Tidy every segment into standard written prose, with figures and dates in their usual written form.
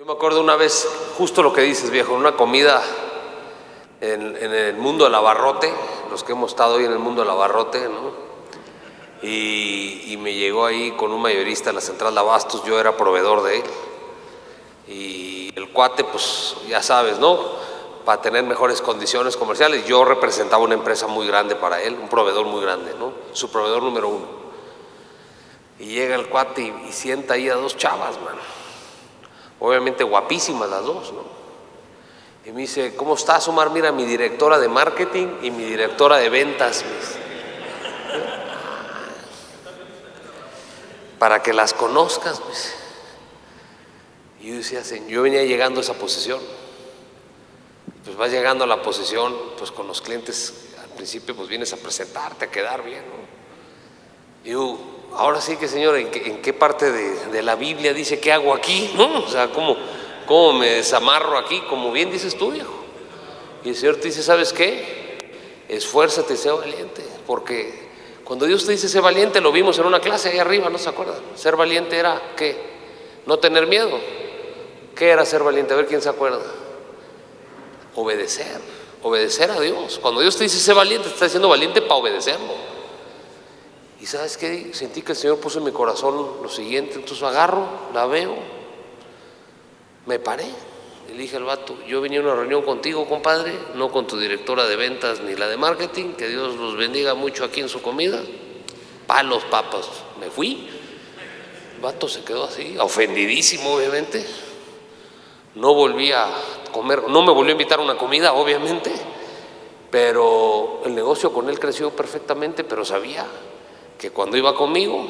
Yo me acuerdo una vez, justo lo que dices, viejo, en una comida en el mundo del abarrote, los que hemos estado hoy en el mundo del abarrote, ¿no? Y me llegó ahí con un mayorista de la central de abastos, yo era proveedor de él. Y el cuate, pues ya sabes, ¿no? Para tener mejores condiciones comerciales, yo representaba una empresa muy grande para él, un proveedor muy grande, ¿no? Su proveedor número uno. Y llega el cuate y sienta ahí a dos chavas, man. Obviamente guapísimas las dos, ¿no? Y me dice, ¿cómo estás, Omar? Mira, mi directora de marketing y mi directora de ventas, para que las conozcas, pues. Y yo decía, yo venía llegando a esa posición. Pues vas llegando a la posición, pues con los clientes, al principio pues vienes a presentarte, a quedar bien, ¿no? Y yo, ahora sí que, señor, ¿en qué parte de la Biblia dice qué hago aquí? ¿No? O sea, ¿cómo me desamarro aquí? Como bien dices tú, viejo. Y el Señor te dice, ¿sabes qué? Esfuérzate y sé valiente, porque cuando Dios te dice sé valiente, lo vimos en una clase ahí arriba, ¿no se acuerdan? Ser valiente era, ¿qué? No tener miedo. ¿Qué era ser valiente? A ver quién se acuerda. Obedecer a Dios. Cuando Dios te dice sé valiente, te está diciendo valiente para obedecerlo. Y ¿sabes qué? Sentí que el Señor puso en mi corazón lo siguiente, entonces agarro, la veo, me paré y le dije al vato, yo venía a una reunión contigo, compadre, no con tu directora de ventas ni la de marketing, que Dios los bendiga mucho aquí en su comida, palos, papas. Me fui, el vato se quedó así, ofendidísimo obviamente, no volví a comer, no me volvió a invitar a una comida obviamente, pero el negocio con él creció perfectamente, pero sabía que cuando iba conmigo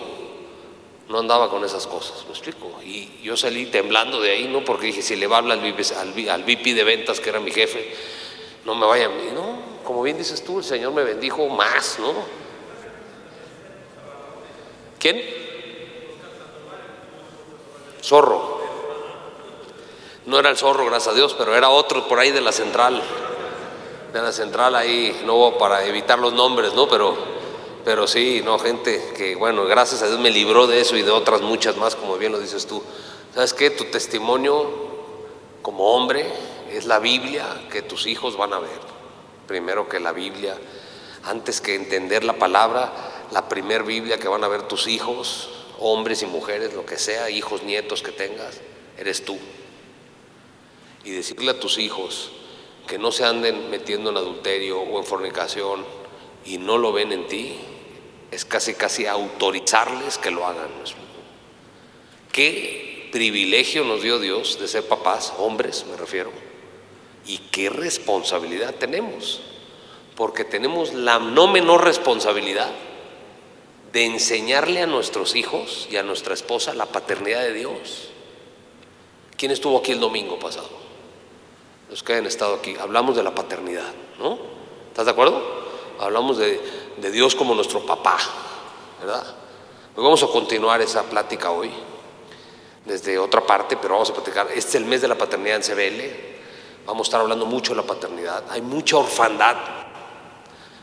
no andaba con esas cosas, ¿me explico? Y yo salí temblando de ahí, ¿no? Porque dije, si le va a hablar al VP de ventas, que era mi jefe, no me vaya a mí, ¿no? Como bien dices tú, el Señor me bendijo más, ¿no? ¿Quién? Zorro. No era el Zorro, gracias a Dios, pero era otro por ahí de la central. De la central ahí, no para evitar los nombres, ¿no? Pero sí, no, gente que, bueno, gracias a Dios me libró de eso y de otras muchas más, como bien lo dices tú. ¿Sabes qué? Tu testimonio como hombre es la Biblia que tus hijos van a ver. Primero que la Biblia, antes que entender la palabra, la primer Biblia que van a ver tus hijos, hombres y mujeres, lo que sea, hijos, nietos que tengas, eres tú. Y decirle a tus hijos que no se anden metiendo en adulterio o en fornicación y no lo ven en ti, es casi autorizarles que lo hagan. Qué privilegio nos dio Dios de ser papás, hombres me refiero, y qué responsabilidad tenemos, porque tenemos la no menor responsabilidad de enseñarle a nuestros hijos y a nuestra esposa la paternidad de Dios. ¿Quién estuvo aquí el domingo pasado? Los que hayan estado aquí, hablamos de la paternidad, ¿no? ¿Estás de acuerdo? Hablamos de Dios como nuestro papá, ¿verdad? Hoy vamos a continuar esa plática hoy, desde otra parte, pero vamos a platicar. Este es el mes de la paternidad en CBL, vamos a estar hablando mucho de la paternidad. Hay mucha orfandad,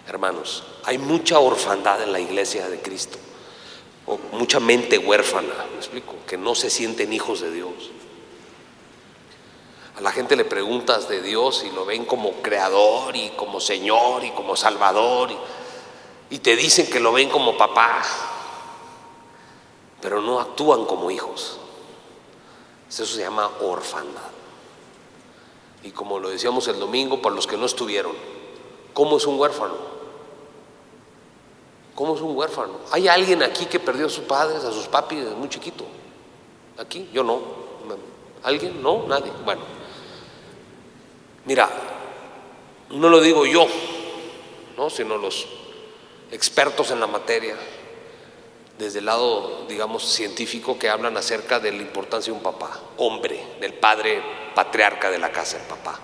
hermanos, hay mucha orfandad en la iglesia de Cristo, o mucha mente huérfana, ¿me explico? Que no se sienten hijos de Dios. A la gente le preguntas de Dios y lo ven como creador y como Señor y como Salvador y te dicen que lo ven como papá, pero no actúan como hijos. Eso se llama orfandad. Y como lo decíamos el domingo, para los que no estuvieron, ¿cómo es un huérfano? ¿Cómo es un huérfano? ¿Hay alguien aquí que perdió a sus padres, a sus papis desde muy chiquito? ¿Aquí? Yo no. ¿Alguien? ¿No? ¿Nadie? Bueno. Mira, no lo digo yo, ¿no? Sino los expertos en la materia, desde el lado, digamos, científico, que hablan acerca de la importancia de un papá, hombre, del padre patriarca de la casa, el papá.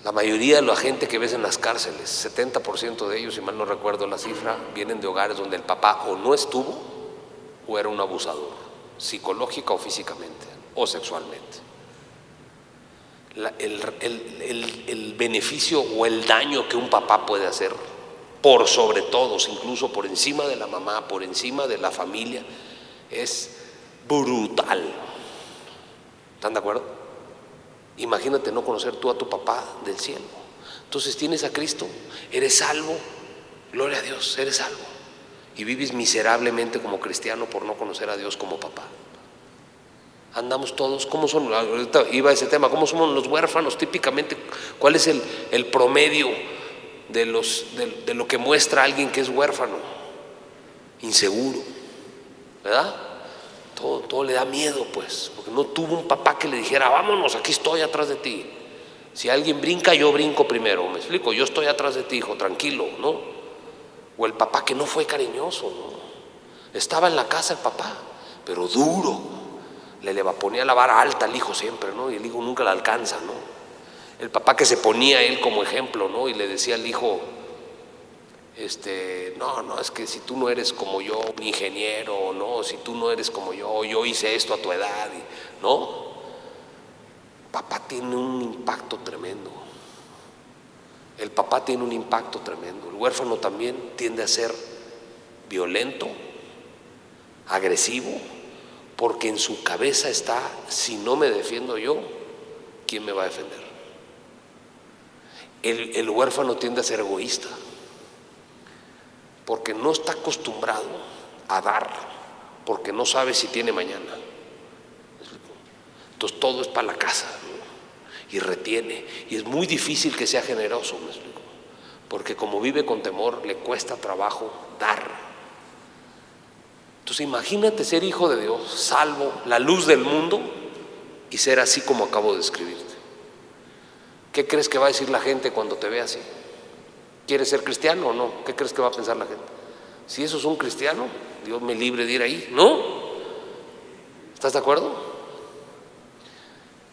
La mayoría de la gente que ves en las cárceles, 70% de ellos, si mal no recuerdo la cifra, vienen de hogares donde el papá o no estuvo o era un abusador, psicológica o físicamente, o sexualmente. El beneficio o el daño que un papá puede hacer, por sobre todos, incluso por encima de la mamá, por encima de la familia, es brutal. ¿Están de acuerdo? Imagínate no conocer tú a tu papá del cielo. Entonces tienes a Cristo, eres salvo, gloria a Dios, eres salvo. Y vives miserablemente como cristiano por no conocer a Dios como papá. Andamos todos, ¿cómo son? Ahorita iba a ese tema, ¿cómo somos los huérfanos típicamente? ¿Cuál es el promedio de lo que muestra alguien que es huérfano? Inseguro, ¿verdad? Todo le da miedo, pues, porque no tuvo un papá que le dijera, vámonos, aquí estoy atrás de ti. Si alguien brinca, yo brinco primero, ¿me explico? Yo estoy atrás de ti, hijo, tranquilo, ¿no? O el papá que no fue cariñoso, ¿no? Estaba en la casa el papá, pero duro. Le ponía la vara alta al hijo siempre, ¿no? Y el hijo nunca la alcanza, ¿no? El papá que se ponía a él como ejemplo, ¿no? Y le decía al hijo, no, es que si tú no eres como yo, un ingeniero, ¿no? Si tú no eres como yo hice esto a tu edad, ¿no? Papá tiene un impacto tremendo. El papá tiene un impacto tremendo. El huérfano también tiende a ser violento, agresivo, porque en su cabeza está, si no me defiendo yo, ¿quién me va a defender? El huérfano tiende a ser egoísta, porque no está acostumbrado a dar, porque no sabe si tiene mañana. Entonces todo es para la casa, ¿no? Y retiene, y es muy difícil que sea generoso, ¿me explico? Porque como vive con temor, le cuesta trabajo dar. Entonces imagínate ser hijo de Dios, salvo, la luz del mundo, y ser así como acabo de describirte. ¿Qué crees que va a decir la gente cuando te ve así? ¿Quieres ser cristiano o no? ¿Qué crees que va a pensar la gente? Si eso es un cristiano, Dios me libre de ir ahí, ¿no? ¿Estás de acuerdo?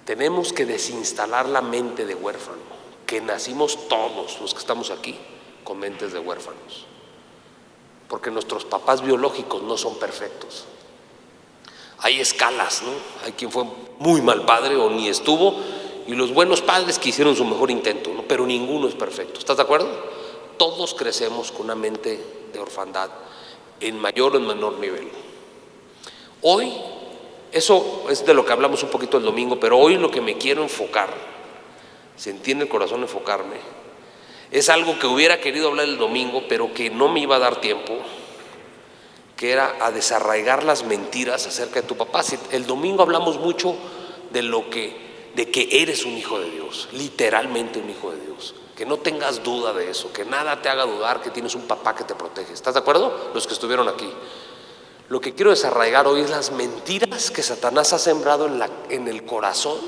Tenemos que desinstalar la mente de huérfano, que nacimos todos los que estamos aquí con mentes de huérfanos. Porque nuestros papás biológicos no son perfectos. Hay escalas, ¿no? Hay quien fue muy mal padre o ni estuvo, y los buenos padres que hicieron su mejor intento, ¿no? Pero ninguno es perfecto. ¿Estás de acuerdo? Todos crecemos con una mente de orfandad, en mayor o en menor nivel. Hoy, eso es de lo que hablamos un poquito el domingo, pero hoy lo que me quiero enfocar, sentí en el corazón enfocarme, es algo que hubiera querido hablar el domingo, pero que no me iba a dar tiempo, que era a desarraigar las mentiras acerca de tu papá. El domingo hablamos mucho de que eres un hijo de Dios, literalmente un hijo de Dios. Que no tengas duda de eso, que nada te haga dudar que tienes un papá que te protege. ¿Estás de acuerdo? Los que estuvieron aquí. Lo que quiero desarraigar hoy es las mentiras que Satanás ha sembrado en el corazón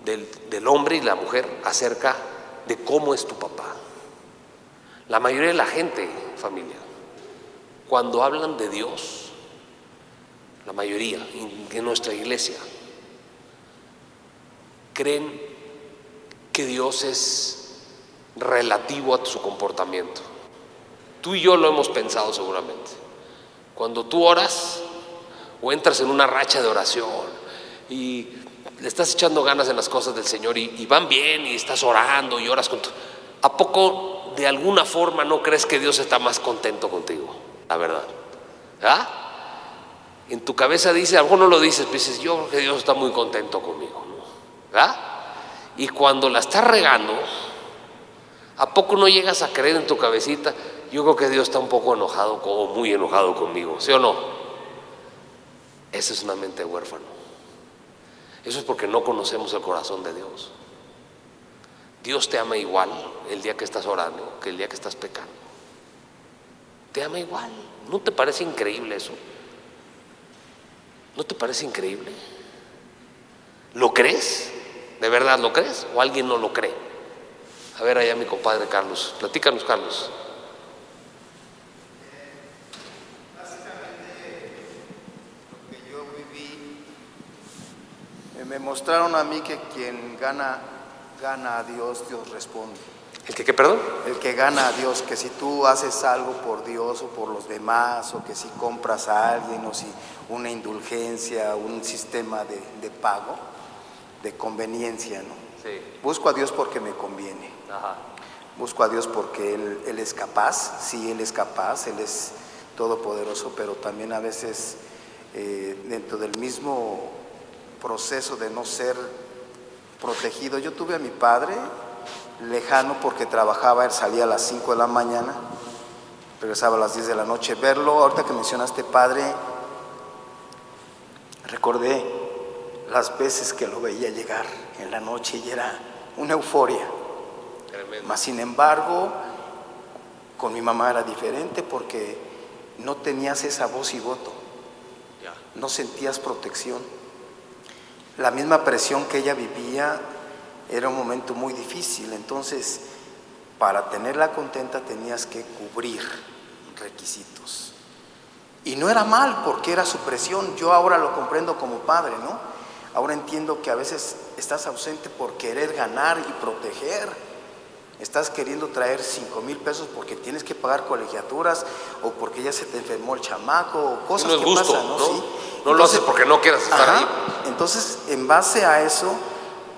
del hombre y la mujer acerca de cómo es tu papá. La mayoría de la gente, familia, cuando hablan de Dios, la mayoría en nuestra iglesia, creen que Dios es relativo a su comportamiento. Tú y yo lo hemos pensado seguramente. Cuando tú oras o entras en una racha de oración y le estás echando ganas en las cosas del Señor y van bien y estás orando y oras ¿a poco de alguna forma no crees que Dios está más contento contigo? La verdad, ¿verdad? En tu cabeza dice, a lo mejor no lo dices, pero dices, yo creo que Dios está muy contento conmigo, ¿no? ¿Verdad? Y cuando la estás regando, ¿a poco no llegas a creer en tu cabecita? Yo creo que Dios está un poco enojado o muy enojado conmigo, ¿sí o no? Esa es una mente de huérfano. Eso es porque no conocemos el corazón de Dios. Dios te ama igual el día que estás orando que el día que estás pecando. Te ama igual. ¿No te parece increíble eso? ¿No te parece increíble? ¿Lo crees? ¿De verdad lo crees? ¿O alguien no lo cree? A ver allá mi compadre Carlos. Platícanos, Carlos. Básicamente lo que yo viví, me mostraron a mí que quien gana a Dios, Dios responde. ¿El que qué, perdón? El que gana a Dios, que si tú haces algo por Dios o por los demás, o que si compras a alguien, o si una indulgencia, un sistema de pago, de conveniencia, ¿no? Sí. Busco a Dios porque me conviene. Ajá. Busco a Dios porque Él es capaz, sí, Él es capaz, Él es todopoderoso, pero también a veces dentro del mismo proceso de no ser protegido. Yo tuve a mi padre lejano porque trabajaba, él salía a las 5 de la mañana, regresaba a las 10 de la noche. Verlo, ahorita que mencionaste padre, recordé las veces que lo veía llegar en la noche y era una euforia. Tremendo. Mas sin embargo, con mi mamá era diferente porque no tenías esa voz y voto, no sentías protección. La misma presión que ella vivía era un momento muy difícil, entonces para tenerla contenta tenías que cubrir requisitos. Y no era mal porque era su presión, yo ahora lo comprendo como padre, ¿no? Ahora entiendo que a veces estás ausente por querer ganar y proteger. Estás queriendo traer 5,000 pesos porque tienes que pagar colegiaturas o porque ya se te enfermó el chamaco o cosas no es que gusto, pasan, ¿no? ¿no? Sí. No Entonces, lo haces porque no quieras estar ahí. Entonces, en base a eso,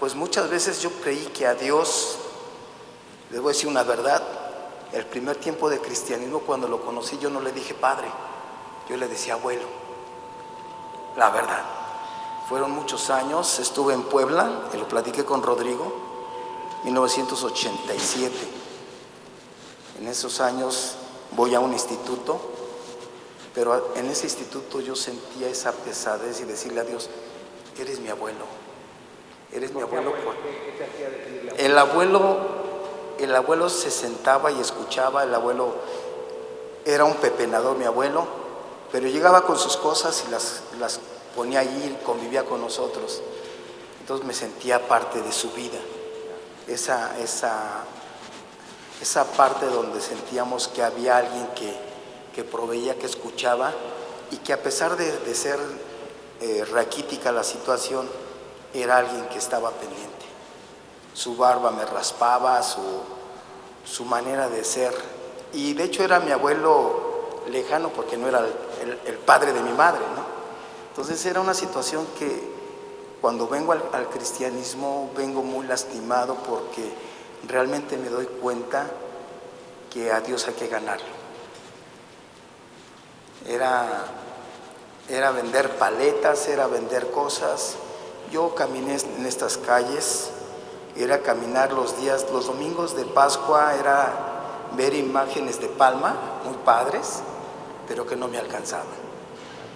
pues muchas veces yo creí que a Dios, les voy a decir una verdad, el primer tiempo de cristianismo cuando lo conocí yo no le dije padre, yo le decía abuelo, la verdad. Fueron muchos años, estuve en Puebla, y lo platiqué con Rodrigo, 1987. En esos años voy a un instituto, pero en ese instituto yo sentía esa pesadez y decirle a Dios, eres mi abuelo, eres mi abuelo. El abuelo se sentaba y escuchaba, el abuelo era un pepenador, mi abuelo, pero llegaba con sus cosas y las ponía allí y convivía con nosotros. Entonces me sentía parte de su vida. Esa parte donde sentíamos que había alguien que proveía, que escuchaba y que a pesar de ser raquítica la situación, era alguien que estaba pendiente. Su barba me raspaba, su manera de ser, y de hecho era mi abuelo lejano porque no era el padre de mi madre, ¿no? Entonces era una situación que cuando vengo al cristianismo vengo muy lastimado porque realmente me doy cuenta que a Dios hay que ganarlo. Era vender paletas, era vender cosas. Yo caminé en estas calles, era caminar los domingos de Pascua, era ver imágenes de palma, muy padres, pero que no me alcanzaban.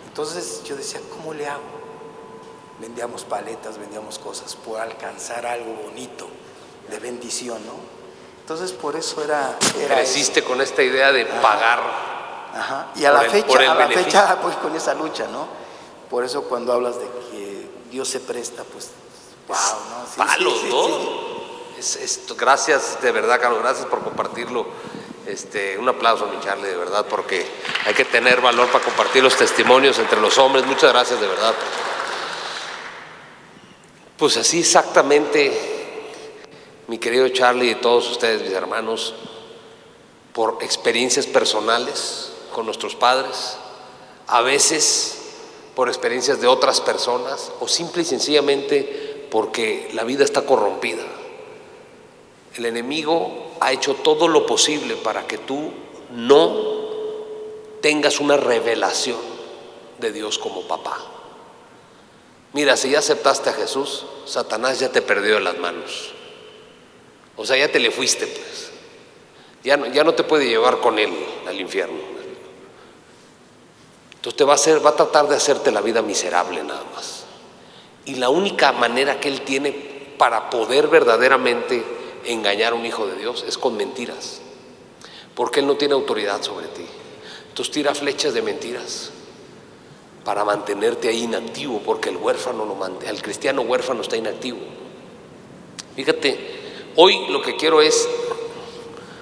Entonces yo decía, ¿cómo le hago? Vendíamos paletas, vendíamos cosas por alcanzar algo bonito, de bendición, ¿no? Entonces por eso era Creciste con esta idea de pagar. Ajá. Y a la fecha pues con esa lucha, ¿no? Por eso cuando hablas de que Dios se presta, pues wow, ¿no? Sí, palos, sí, ¿no? Sí. Gracias, de verdad, Carlos, gracias por compartirlo. Un aplauso a mi Charlie, de verdad, porque hay que tener valor para compartir los testimonios entre los hombres. Muchas gracias, de verdad. Pues así exactamente, mi querido Charlie y todos ustedes, mis hermanos, por experiencias personales con nuestros padres, a veces por experiencias de otras personas o simple y sencillamente porque la vida está corrompida. El enemigo ha hecho todo lo posible para que tú no tengas una revelación de Dios como papá. Mira, si ya aceptaste a Jesús, Satanás ya te perdió de las manos. O sea, ya te le fuiste, pues. Ya no te puede llevar con él al infierno. Entonces va a tratar de hacerte la vida miserable nada más. Y la única manera que él tiene para poder verdaderamente engañar a un hijo de Dios es con mentiras. Porque él no tiene autoridad sobre ti. Entonces tira flechas de mentiras para mantenerte ahí inactivo, porque el cristiano huérfano está inactivo. Fíjate, hoy lo que quiero es,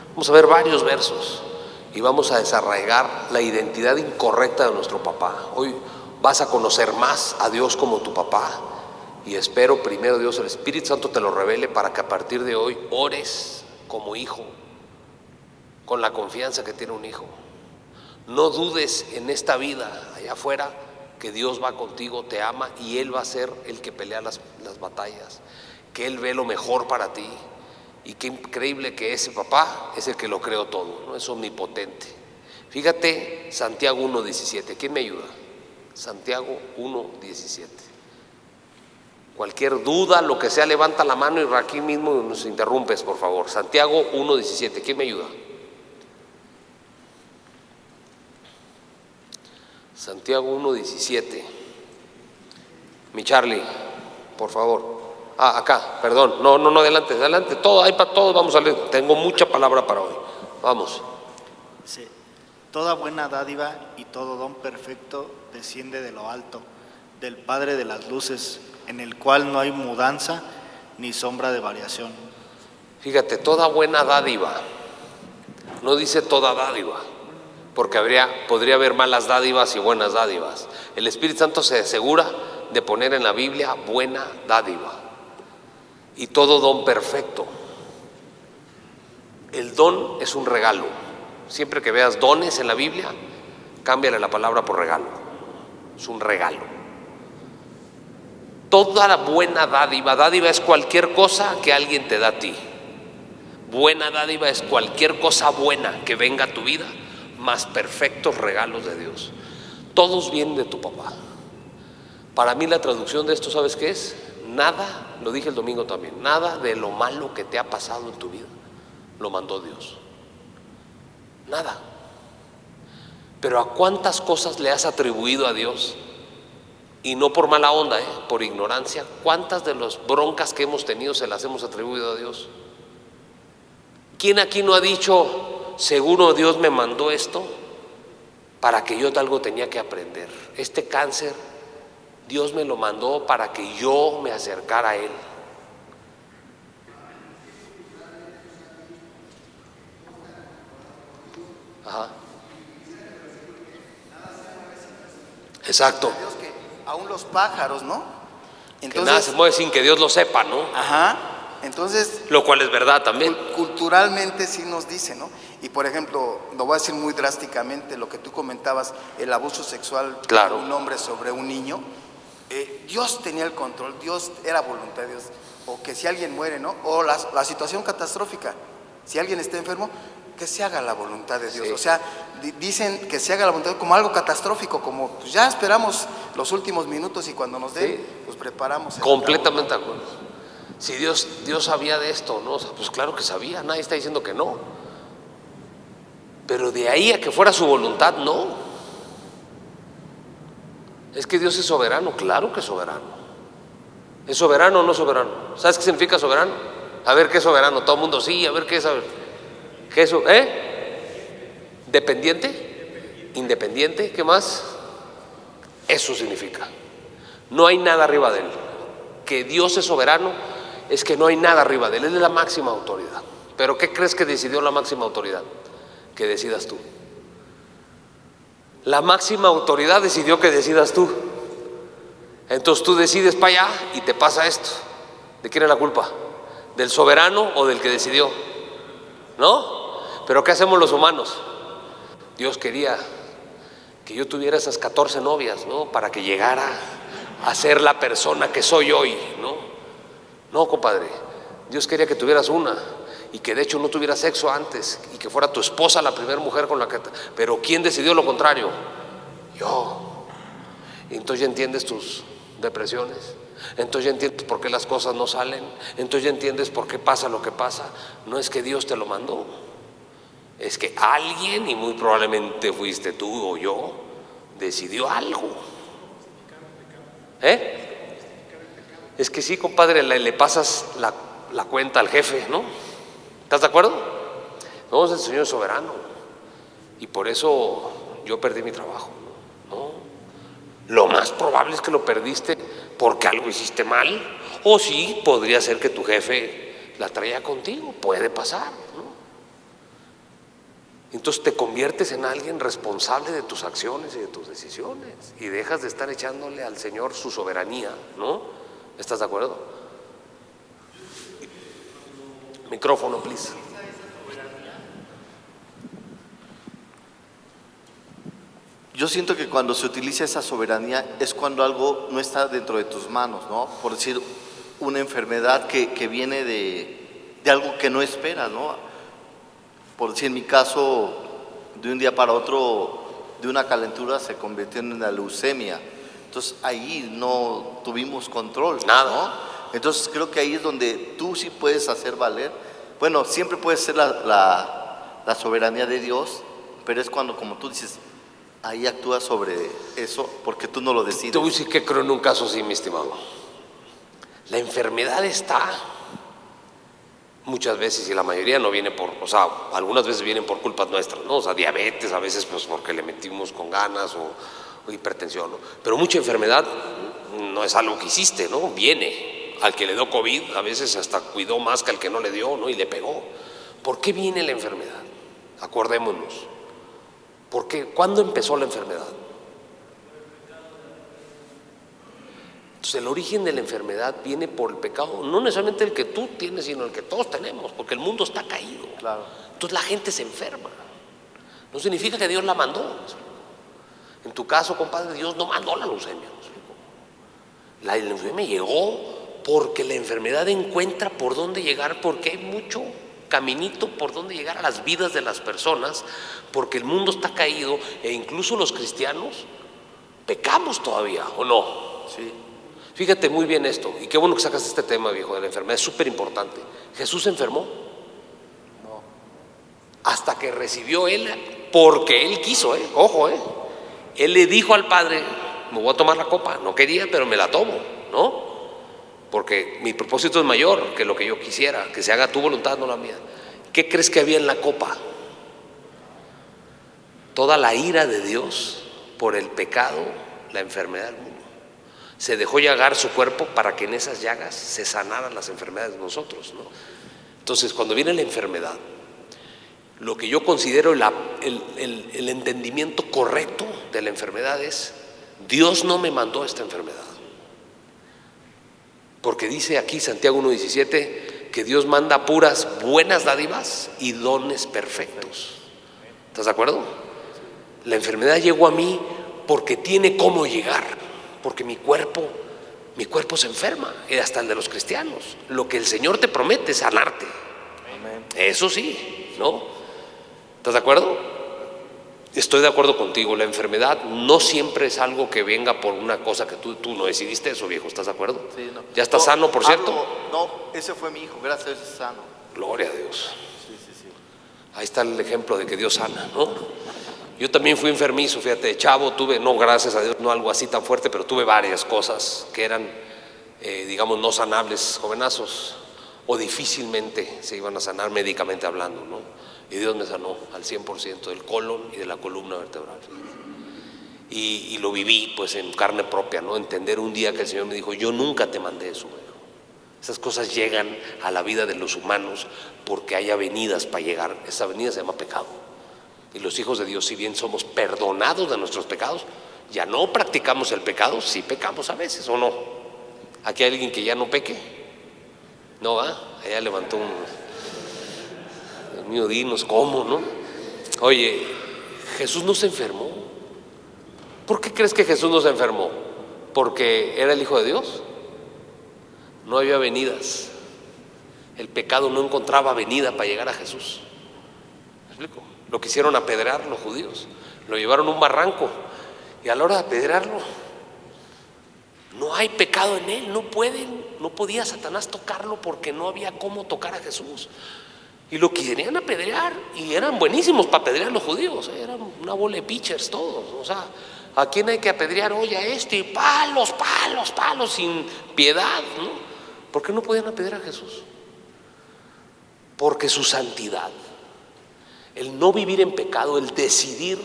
vamos a ver varios versos y vamos a desarraigar la identidad incorrecta de nuestro papá. Hoy vas a conocer más a Dios como tu papá y espero primero Dios, el Espíritu Santo te lo revele para que a partir de hoy ores como hijo, con la confianza que tiene un hijo. No dudes en esta vida allá afuera que Dios va contigo, te ama y Él va a ser el que pelea las batallas, que Él ve lo mejor para ti y qué increíble que ese papá es el que lo creó todo, ¿no? Es omnipotente. Fíjate Santiago 1:17, ¿quién me ayuda? Santiago 1:17. Cualquier duda, lo que sea, levanta la mano y aquí mismo nos interrumpes, por favor. Santiago 1:17, ¿quién me ayuda? Santiago 1:17. Mi Charlie, por favor. Acá, perdón. No, adelante, todo, hay para todos, vamos a leer. Tengo mucha palabra para hoy. Vamos. Sí. Toda buena dádiva y todo don perfecto desciende de lo alto, del Padre de las luces, en el cual no hay mudanza ni sombra de variación. Fíjate, toda buena dádiva. No dice toda dádiva, porque podría haber malas dádivas y buenas dádivas. El Espíritu Santo se asegura de poner en la Biblia buena dádiva y todo don perfecto. El don es un regalo. Siempre que veas dones en la Biblia, cámbiale la palabra por regalo. Es un regalo. Toda la buena dádiva es cualquier cosa que alguien te da a ti. Buena dádiva es cualquier cosa buena que venga a tu vida, más perfectos regalos de Dios. Todos vienen de tu papá. Para mí la traducción de esto, ¿sabes qué es? Nada, lo dije el domingo también, nada de lo malo que te ha pasado en tu vida lo mandó Dios. Nada. Pero ¿a cuántas cosas le has atribuido a Dios? Y no por mala onda, por ignorancia. ¿Cuántas de las broncas que hemos tenido se las hemos atribuido a Dios? ¿Quién aquí no ha dicho, seguro Dios me mandó esto para que yo algo tenía que aprender? Este cáncer, Dios me lo mandó para que yo me acercara a Él. Ajá. Exacto. Dios, que aún los pájaros, ¿no? Entonces, que nada se mueve sin que Dios lo sepa, ¿no? Ajá. Entonces, lo cual es verdad también. Culturalmente sí nos dice, ¿no? Y por ejemplo, lo voy a decir muy drásticamente, lo que tú comentabas, el abuso sexual de un hombre sobre un niño. Dios tenía el control, Dios era voluntad de Dios. O que si alguien muere, ¿no? O la situación catastrófica, si alguien está enfermo, que se haga la voluntad de Dios. Sí. O sea, dicen que se haga la voluntad como algo catastrófico, como pues ya esperamos los últimos minutos y cuando nos den, pues preparamos. Completamente de acuerdo. Si Dios sabía de esto, ¿no? O sea, pues claro que sabía, nadie está diciendo que no. Pero de ahí a que fuera su voluntad, no. Es que Dios es soberano, claro que es soberano. ¿Es soberano o no soberano? ¿Sabes qué significa soberano? A ver, ¿qué es soberano? Todo el mundo sí, a ver, ¿qué es? A ver. ¿Qué es eso? ¿Dependiente? ¿Independiente? ¿Qué más? Eso significa. No hay nada arriba de Él. Que Dios es soberano es que no hay nada arriba de Él. Él es la máxima autoridad. ¿Pero qué crees que decidió la máxima autoridad? Que decidas tú. La máxima autoridad decidió que decidas tú. Entonces tú decides para allá y te pasa esto. ¿De quién es la culpa? ¿Del soberano o del que decidió? ¿No? Pero ¿qué hacemos los humanos? Dios quería que yo tuviera esas 14 novias, ¿no? Para que llegara a ser la persona que soy hoy, ¿no? No, compadre. Dios quería que tuvieras una y que de hecho no tuvieras sexo antes y que fuera tu esposa la primera mujer con la que... Pero ¿quién decidió lo contrario? Yo. Y entonces ya entiendes tus depresiones. Entonces ya entiendes por qué las cosas no salen. Entonces ya entiendes por qué pasa lo que pasa. No es que Dios te lo mandó. Es que alguien, y muy probablemente fuiste tú o yo, decidió algo. Es que sí, compadre, le pasas la cuenta al jefe, ¿no? ¿Estás de acuerdo? No, el Señor es soberano. Y por eso yo perdí mi trabajo, ¿no? Lo más probable es que lo perdiste porque algo hiciste mal. O sí, podría ser que tu jefe la traía contigo. Puede pasar, ¿no? Entonces te conviertes en alguien responsable de tus acciones y de tus decisiones y dejas de estar echándole al Señor su soberanía, ¿no? ¿Estás de acuerdo? Micrófono, please. Yo siento que cuando se utiliza esa soberanía es cuando algo no está dentro de tus manos, ¿no? Por decir, una enfermedad que viene de algo que no esperas, ¿no? Por decir, en mi caso, de un día para otro, de una calentura se convirtió en una leucemia. Entonces ahí no tuvimos control. Nada. ¿no? Entonces creo que ahí es donde tú sí puedes hacer valer. Bueno, siempre puede ser la soberanía de Dios, pero es cuando, como tú dices, ahí actúas sobre eso porque tú no lo decides. Tú sí que creo en un caso así, mi estimado. La enfermedad está muchas veces, y la mayoría no viene por, o sea, algunas veces vienen por culpas nuestras, ¿no? O sea, diabetes, a veces pues porque le metimos con ganas o hipertensión, ¿no? Pero mucha enfermedad no es algo que hiciste, ¿no? Viene. Al que le dio COVID, a veces hasta cuidó más que al que no le dio, ¿no? Y le pegó. ¿Por qué viene la enfermedad? Acordémonos. ¿Por qué? ¿Cuándo empezó la enfermedad? Entonces, el origen de la enfermedad viene por el pecado, no necesariamente el que tú tienes, sino el que todos tenemos, porque el mundo está caído. Claro. Entonces la gente se enferma. No significa que Dios la mandó. En tu caso, compadre, Dios no mandó la leucemia. La enfermedad llegó porque la enfermedad encuentra por dónde llegar, porque hay mucho caminito por dónde llegar a las vidas de las personas, porque el mundo está caído e incluso los cristianos pecamos todavía, ¿o no? Sí. Fíjate muy bien esto, y qué bueno que sacas este tema, viejo, de la enfermedad, es súper importante. ¿Jesús se enfermó? No. Hasta que recibió él, porque él quiso, ojo, él le dijo al Padre, me voy a tomar la copa, no quería, pero me la tomo, ¿no? Porque mi propósito es mayor que lo que yo quisiera, que se haga tu voluntad, no la mía. ¿Qué crees que había en la copa? Toda la ira de Dios por el pecado, la enfermedad del mundo. Se dejó llagar su cuerpo para que en esas llagas se sanaran las enfermedades de nosotros, ¿no? Entonces, cuando viene la enfermedad, lo que yo considero el entendimiento correcto de la enfermedad es: Dios no me mandó esta enfermedad. Porque dice aquí Santiago 1:17 que Dios manda puras buenas dádivas y dones perfectos. ¿Estás de acuerdo? La enfermedad llegó a mí porque tiene cómo llegar, porque mi cuerpo se enferma, y hasta el de los cristianos. Lo que el Señor te promete es sanarte. Amén. Eso sí, ¿no? ¿Estás de acuerdo? Estoy de acuerdo contigo, la enfermedad no siempre es algo que venga por una cosa que tú no decidiste eso, viejo, ¿estás de acuerdo? Sí, no. ¿Ya estás sano, por cierto? No, ese fue mi hijo, gracias a Dios es sano. Gloria a Dios. Sí. Ahí está el ejemplo de que Dios sana, ¿no? Yo también fui enfermizo, fíjate, de chavo tuve, no, gracias a Dios, no algo así tan fuerte, pero tuve varias cosas que eran, digamos, no sanables, jovenazos, o difícilmente se iban a sanar médicamente hablando, ¿no? Y Dios me sanó al 100% del colon y de la columna vertebral. Y lo viví pues en carne propia, ¿no? Entender un día que el Señor me dijo: yo nunca te mandé eso, hijo. Esas cosas llegan a la vida de los humanos porque hay avenidas para llegar. Esa avenida se llama pecado. Y los hijos de Dios, si bien somos perdonados de nuestros pecados, ya no practicamos el pecado. Sí pecamos a veces, ¿o no? ¿Aquí hay alguien que ya no peque? No, ¿va? Allá levantó un... Dios mío, dinos cómo, ¿no? Oye, Jesús no se enfermó. ¿Por qué crees que Jesús no se enfermó? ¿Porque era el Hijo de Dios? No había avenidas. El pecado no encontraba avenida para llegar a Jesús. ¿Me explico? Lo quisieron apedrear los judíos, lo llevaron a un barranco, y a la hora de apedrearlo, no hay pecado en él, no podía Satanás tocarlo porque no había cómo tocar a Jesús. Y lo querían apedrear, y eran buenísimos para apedrear a los judíos, eran una bola de pitchers todos. O sea, ¿a quién hay que apedrear? Oye, a este, y palos, sin piedad, ¿no? ¿Por qué no podían apedrear a Jesús? Porque su santidad, el no vivir en pecado, el decidir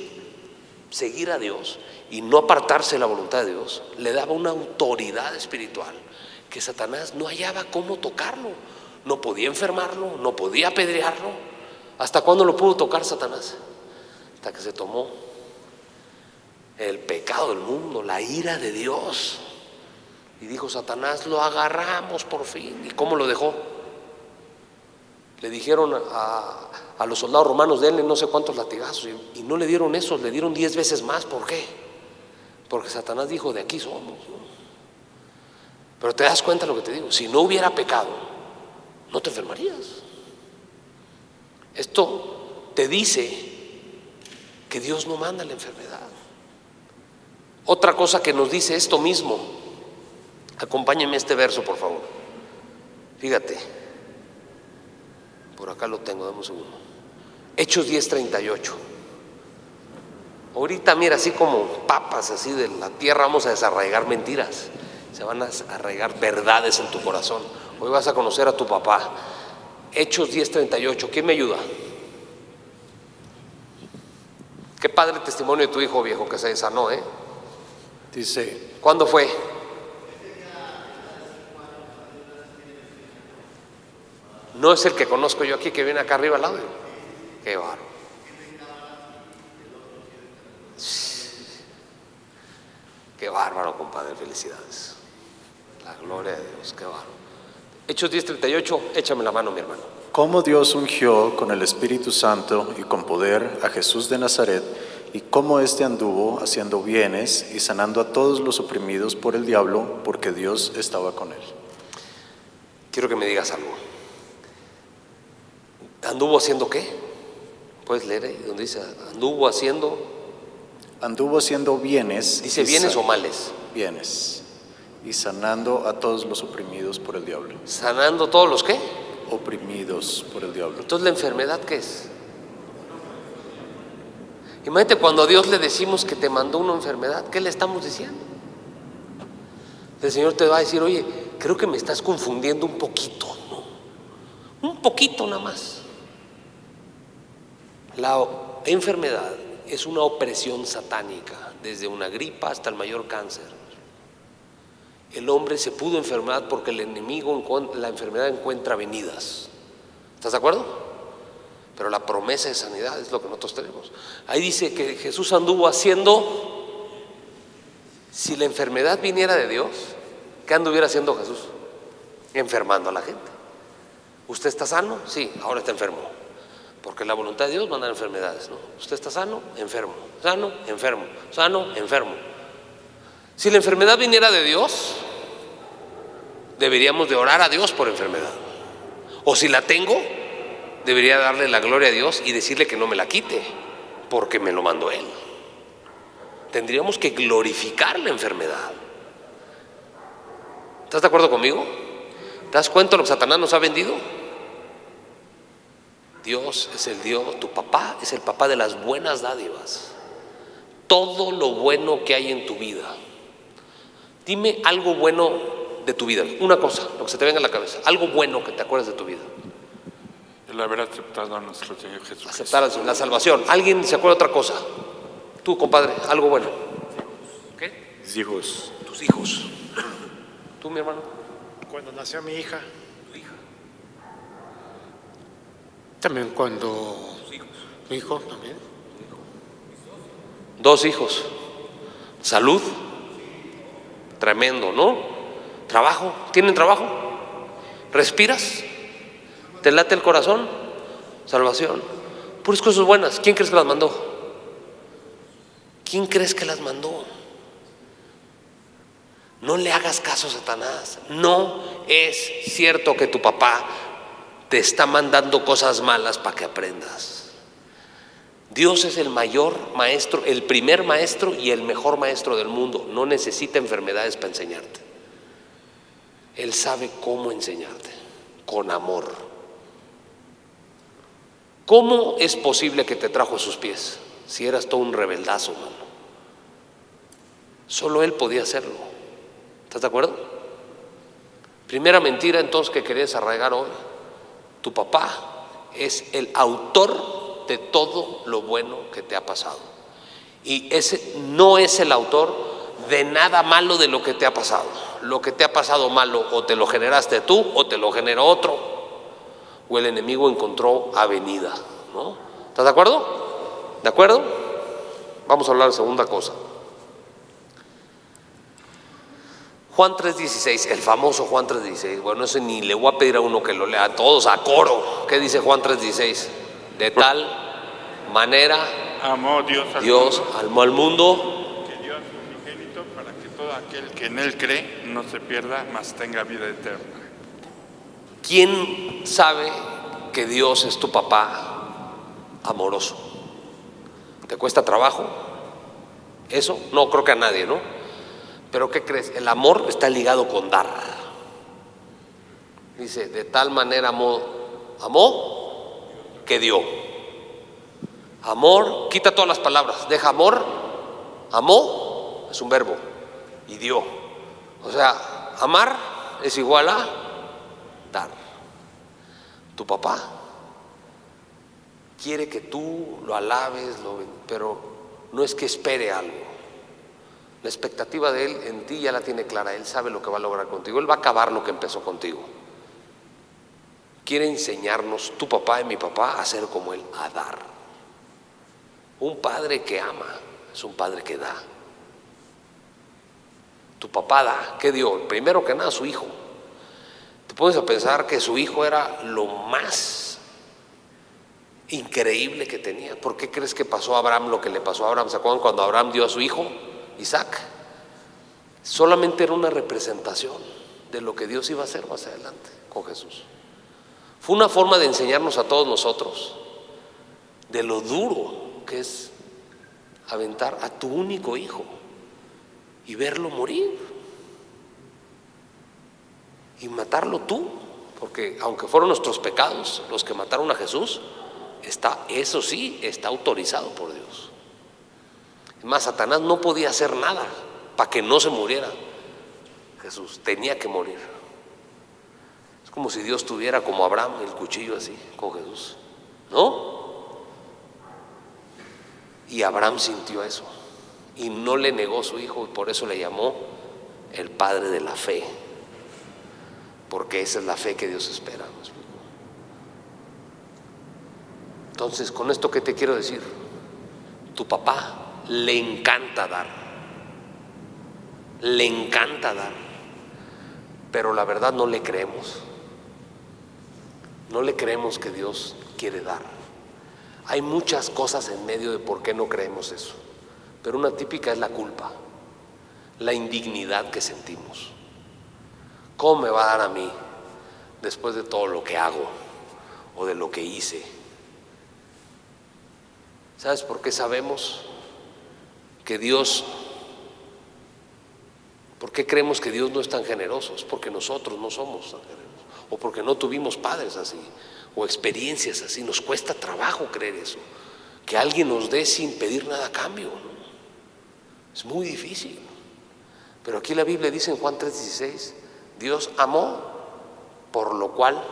seguir a Dios y no apartarse de la voluntad de Dios, le daba una autoridad espiritual que Satanás no hallaba cómo tocarlo. No podía enfermarlo, no podía apedrearlo. ¿Hasta cuándo lo pudo tocar Satanás? Hasta que se tomó el pecado del mundo, la ira de Dios, y dijo: Satanás, lo agarramos por fin. ¿Y cómo lo dejó? Le dijeron a los soldados romanos: denle no sé cuántos latigazos, y no le dieron esos, le dieron 10 veces más. ¿Por qué? Porque Satanás dijo: de aquí somos, ¿no? Pero te das cuenta de lo que te digo, si no hubiera pecado, no te enfermarías. Esto te dice que Dios no manda la enfermedad. Otra cosa que nos dice esto mismo, acompáñenme a este verso, por favor. Fíjate, por acá lo tengo, dame un segundo. Hechos 10:38. Ahorita, mira, así como papas así de la tierra, vamos a desarraigar mentiras. Se van a arraigar verdades en tu corazón. Hoy vas a conocer a tu papá. Hechos 10:38. ¿Quién me ayuda? Qué padre testimonio de tu hijo, viejo, que se sanó, ¿eh? Dice, ¿Cuándo fue? No es el que conozco yo aquí, que viene acá arriba al lado. Qué bárbaro. Qué bárbaro, compadre, felicidades. La gloria de Dios, qué bárbaro. Hechos 10:38, échame la mano, mi hermano. cómo Dios ungió con el Espíritu Santo y con poder a Jesús de Nazaret, y cómo éste anduvo haciendo bienes y sanando a todos los oprimidos por el diablo, porque Dios estaba con él. Quiero que me digas algo. ¿Anduvo haciendo qué? ¿Puedes leer ahí donde dice anduvo haciendo? Anduvo haciendo bienes. ¿Dice bienes o males? Bienes. Y sanando a todos los oprimidos por el diablo. ¿Sanando todos los qué? Oprimidos por el diablo. Entonces, ¿la enfermedad qué es? Imagínate cuando a Dios le decimos que te mandó una enfermedad, ¿qué le estamos diciendo? El Señor te va a decir, oye, creo que me estás confundiendo un poquito, ¿no? Un poquito nada más. La enfermedad es una opresión satánica, desde una gripa hasta el mayor cáncer. El hombre se pudo enfermar porque el enemigo, la enfermedad encuentra avenidas. ¿Estás de acuerdo? Pero la promesa de sanidad es lo que nosotros tenemos. Ahí dice que Jesús anduvo haciendo, si la enfermedad viniera de Dios, ¿qué anduviera haciendo Jesús? Enfermando a la gente. ¿Usted está sano? Sí, ahora está enfermo. Porque la voluntad de Dios manda enfermedades, ¿no? ¿Usted está sano? Enfermo. Sano, enfermo. Sano, enfermo. Si la enfermedad viniera de Dios, deberíamos de orar a Dios por enfermedad. O si la tengo, debería darle la gloria a Dios y decirle que no me la quite, porque me lo mandó Él. Tendríamos que glorificar la enfermedad. ¿Estás de acuerdo conmigo? ¿Te das cuenta de lo que Satanás nos ha vendido? Dios es el Dios, tu papá es el papá de las buenas dádivas. Todo lo bueno que hay en tu vida. Dime algo bueno de tu vida, una cosa, lo que se te venga a la cabeza, algo bueno que te acuerdes de tu vida. El haber aceptado a nuestro Señor Jesucristo. Aceptar la salvación. ¿Alguien se acuerda de otra cosa? Tú, compadre, algo bueno. ¿Qué? Mis hijos. Tus hijos. ¿Tú, mi hermano? Cuando nació mi hija. Tu hija. También cuando Tus hijos. mi hijo también. 2 hijos. Salud. Tremendo, ¿no? Trabajo. ¿Tienen trabajo? ¿Respiras? ¿Te late el corazón? Salvación. Puras cosas buenas. ¿Quién crees que las mandó? ¿Quién crees que las mandó? No le hagas caso a Satanás. No es cierto que tu papá te está mandando cosas malas para que aprendas. Dios es el mayor maestro, el primer maestro y el mejor maestro del mundo. No necesita enfermedades para enseñarte. Él sabe cómo enseñarte, con amor. ¿Cómo es posible que te trajo a sus pies si eras todo un rebeldazo, mano? Solo Él podía hacerlo. ¿Estás de acuerdo? Primera mentira entonces que querías arraigar hoy. Tu papá es el autor de todo lo bueno que te ha pasado. Y ese no es el autor de nada malo de lo que te ha pasado. Lo que te ha pasado malo o te lo generaste tú o te lo generó otro, o el enemigo encontró avenida, ¿no? ¿Estás de acuerdo? ¿De acuerdo? Vamos a hablar de segunda cosa. Juan 3:16, el famoso Juan 3:16. Bueno, ese ni le voy a pedir a uno que lo lea, a todos a coro. ¿Qué dice Juan 3:16? De tal manera Amó Dios al mundo que dio a su unigénito para que todo aquel que en Él cree no se pierda, mas tenga vida eterna. ¿Quién sabe que Dios es tu papá amoroso? ¿Te cuesta trabajo? Eso no creo que a nadie, ¿no? Pero ¿qué crees? El amor está ligado con dar. Dice, de tal manera amó que dio. Amor, quita todas las palabras, deja amor, amó, es un verbo, y dio. O sea, amar es igual a dar. Tu papá quiere que tú lo alabes, pero no es que espere algo. La expectativa de él en ti ya la tiene clara, él sabe lo que va a lograr contigo, él va a acabar lo que empezó contigo. Quiere enseñarnos, tu papá y mi papá, a ser como él, a dar. Un padre que ama es un padre que da. Tu papá da, ¿qué dio? Primero que nada, su hijo. Te pones a pensar que su hijo era lo más increíble que tenía. ¿Por qué crees que pasó a Abraham lo que le pasó a Abraham? ¿Se acuerdan cuando Abraham dio a su hijo Isaac? Solamente era una representación de lo que Dios iba a hacer más adelante con Jesús. Fue una forma de enseñarnos a todos nosotros de lo duro que es aventar a tu único hijo y verlo morir y matarlo tú, porque aunque fueron nuestros pecados los que mataron a Jesús, eso sí está autorizado por Dios. Es más, Satanás no podía hacer nada para que no se muriera Jesús, tenía que morir. Es como si Dios tuviera como Abraham el cuchillo así con Jesús, ¿no? Y Abraham sintió eso y no le negó su hijo, y por eso le llamó el padre de la fe, porque esa es la fe que Dios espera. Entonces, con esto, ¿qué te quiero decir? Tu papá le encanta dar, pero la verdad no le creemos. No le creemos que Dios quiere dar. Hay muchas cosas en medio de por qué no creemos eso, pero una típica es la culpa, la indignidad que sentimos. ¿Cómo me va a dar a mí después de todo lo que hago o de lo que hice? ¿Sabes por qué sabemos que Dios, por qué creemos que Dios no es tan generoso? Es porque nosotros no somos tan generosos, o porque no tuvimos padres así, o experiencias así. Nos cuesta trabajo creer eso, que alguien nos dé sin pedir nada a cambio, ¿no? Es muy difícil. Pero aquí la Biblia dice en Juan 3:16, Dios amó, por lo cual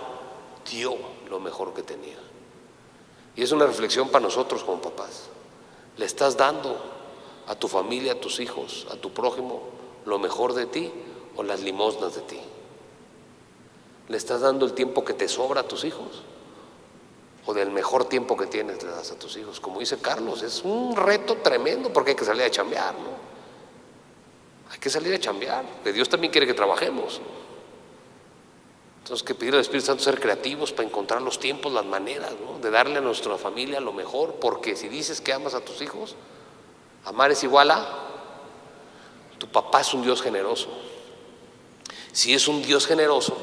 dio lo mejor que tenía. Y es una reflexión para nosotros como papás. ¿Le estás dando a tu familia, a tus hijos, a tu prójimo lo mejor de ti o las limosnas de ti? ¿Le estás dando el tiempo que te sobra a tus hijos o del mejor tiempo que tienes le das a tus hijos? Como dice Carlos, es un reto tremendo porque hay que salir a chambear, ¿no? Hay que salir a chambear, que Dios también quiere que trabajemos. Entonces, que pedir al Espíritu Santo ser creativos para encontrar los tiempos, las maneras, ¿no? De darle a nuestra familia lo mejor, porque si dices que amas a tus hijos, amar es igual a tu papá es un Dios generoso. Si es un Dios generoso,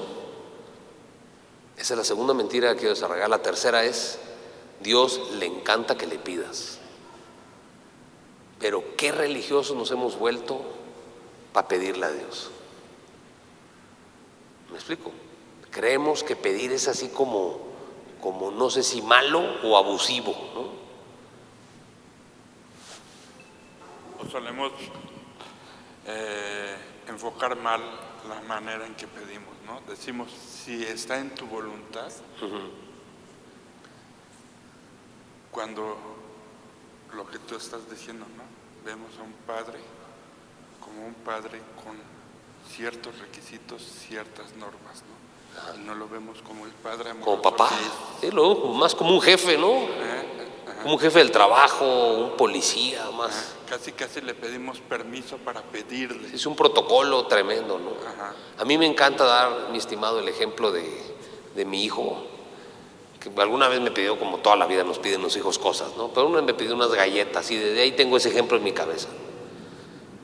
esa es la segunda mentira que quiero desarrollar. La tercera es, Dios le encanta que le pidas. Pero qué religiosos nos hemos vuelto para pedirle a Dios. ¿Me explico? Creemos que pedir es así como no sé si malo o abusivo, ¿no? O solemos enfocar mal la manera en que pedimos, ¿no? Decimos, si está en tu voluntad, cuando lo que tú estás diciendo, ¿no? Vemos a un padre como un padre con ciertos requisitos, ciertas normas, ¿no? Y no lo vemos como el padre amoroso, como papá, sí, más como un jefe, ¿no? Como un jefe del trabajo, un policía, más. Casi le pedimos permiso para pedirle. Es un protocolo tremendo, ¿no? A mí me encanta dar, mi estimado, el ejemplo de mi hijo, que alguna vez me pidió, como toda la vida nos piden los hijos cosas, ¿no? Pero una vez me pidió unas galletas y desde ahí tengo ese ejemplo en mi cabeza.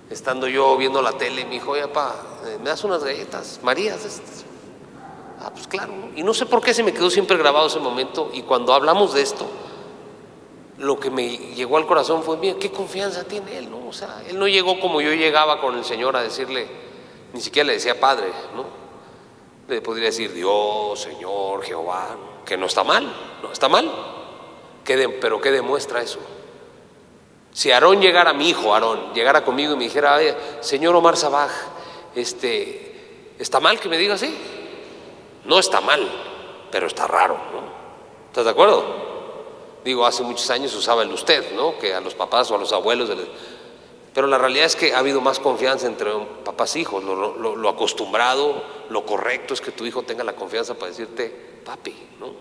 Estando yo viendo la tele, me dijo, oye, papá, ¿me das unas galletas Marías? Ah, pues claro, ¿no? Y no sé por qué se me quedó siempre grabado ese momento, y cuando hablamos de esto, lo que me llegó al corazón fue, mira, qué confianza tiene él, ¿no? O sea, él no llegó como yo llegaba con el Señor a decirle, ni siquiera le decía Padre, ¿no? Le podría decir Dios, Señor, Jehová, ¿no? Que no está mal, no está mal. Pero ¿qué demuestra eso? Si Aarón llegara, mi hijo Aarón, llegara conmigo y me dijera, Señor Omar Sabaj, ¿está mal que me diga así? No está mal, pero está raro, ¿no? ¿Estás de acuerdo? Digo, hace muchos años usaba el usted, ¿no? Que a los papás o a los abuelos. Pero la realidad es que ha habido más confianza entre papás e hijos. Lo acostumbrado, lo correcto es que tu hijo tenga la confianza para decirte papi, ¿no?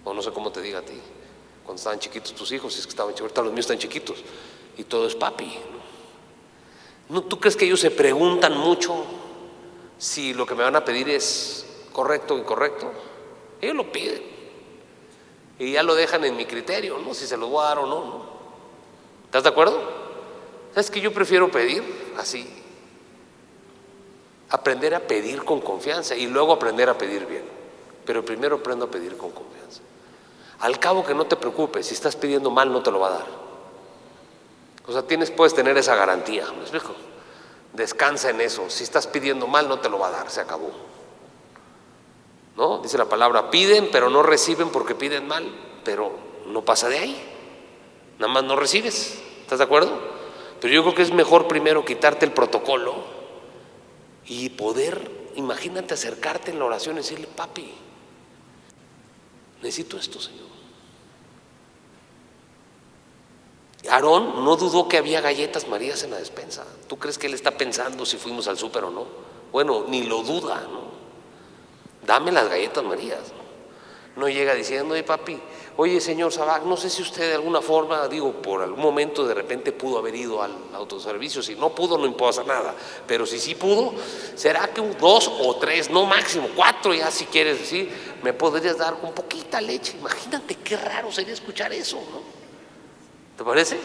O no sé cómo te diga a ti. Cuando estaban chiquitos tus hijos, si es que estaban chiquitos, ahorita los míos están chiquitos y todo es papi, ¿no? ¿Tú crees que ellos se preguntan mucho si lo que me van a pedir es correcto o incorrecto? Ellos lo piden y ya lo dejan en mi criterio, ¿no? Si se lo voy a dar o no, ¿no? ¿Estás de acuerdo? ¿Sabes que yo prefiero pedir así? Aprender a pedir con confianza y luego aprender a pedir bien. Pero primero aprendo a pedir con confianza. Al cabo que no te preocupes, si estás pidiendo mal no te lo va a dar. O sea, puedes tener esa garantía, ¿me explico? Descansa en eso. Si estás pidiendo mal no te lo va a dar, se acabó. ¿No? Dice la palabra, piden pero no reciben porque piden mal, pero no pasa de ahí. Nada más no recibes. ¿Estás de acuerdo? Pero yo creo que es mejor primero quitarte el protocolo y poder, imagínate acercarte en la oración y decirle, papi, necesito esto, Señor. Aarón no dudó que había galletas Marías en la despensa. ¿Tú crees que él está pensando si fuimos al súper o no? Bueno, ni lo duda, ¿no? Dame las galletas Marías, ¿no? No llega diciendo, papi, oye señor Sabaj, no sé si usted de alguna forma, digo, por algún momento de repente pudo haber ido al autoservicio. Si no pudo, no puedo hacer nada. Pero si sí pudo, ¿será que 2 o 3, no máximo 4 ya si quieres decir, me podrías dar con poquita leche? Imagínate qué raro sería escuchar eso, ¿no? ¿Te parece?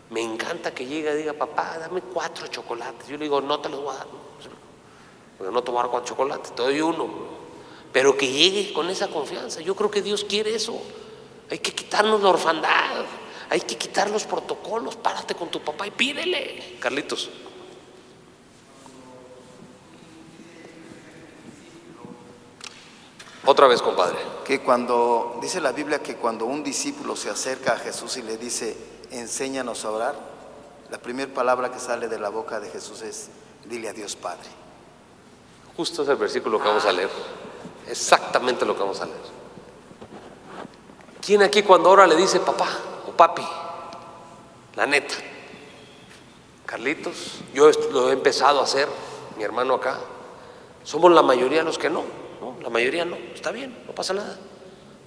Me encanta que llegue y diga, papá, dame 4 chocolates. Yo le digo, no te los voy a dar, ¿no? Porque no tomar 4 chocolates, te doy 1. Pero que llegue con esa confianza. Yo creo que Dios quiere eso. Hay que quitarnos la orfandad, hay que quitar los protocolos. Párate con tu papá y pídele. Carlitos. Otra vez, compadre. Que cuando, dice la Biblia que cuando un discípulo se acerca a Jesús y le dice, enséñanos a orar, la primera palabra que sale de la boca de Jesús es, dile a Dios Padre. Justo es el versículo que vamos a leer. Exactamente lo que vamos a leer. ¿Quién aquí cuando ora le dice papá o papi? La neta. Carlitos, yo lo he empezado a hacer, mi hermano acá. Somos la mayoría los que no, la mayoría no. Está bien, no pasa nada.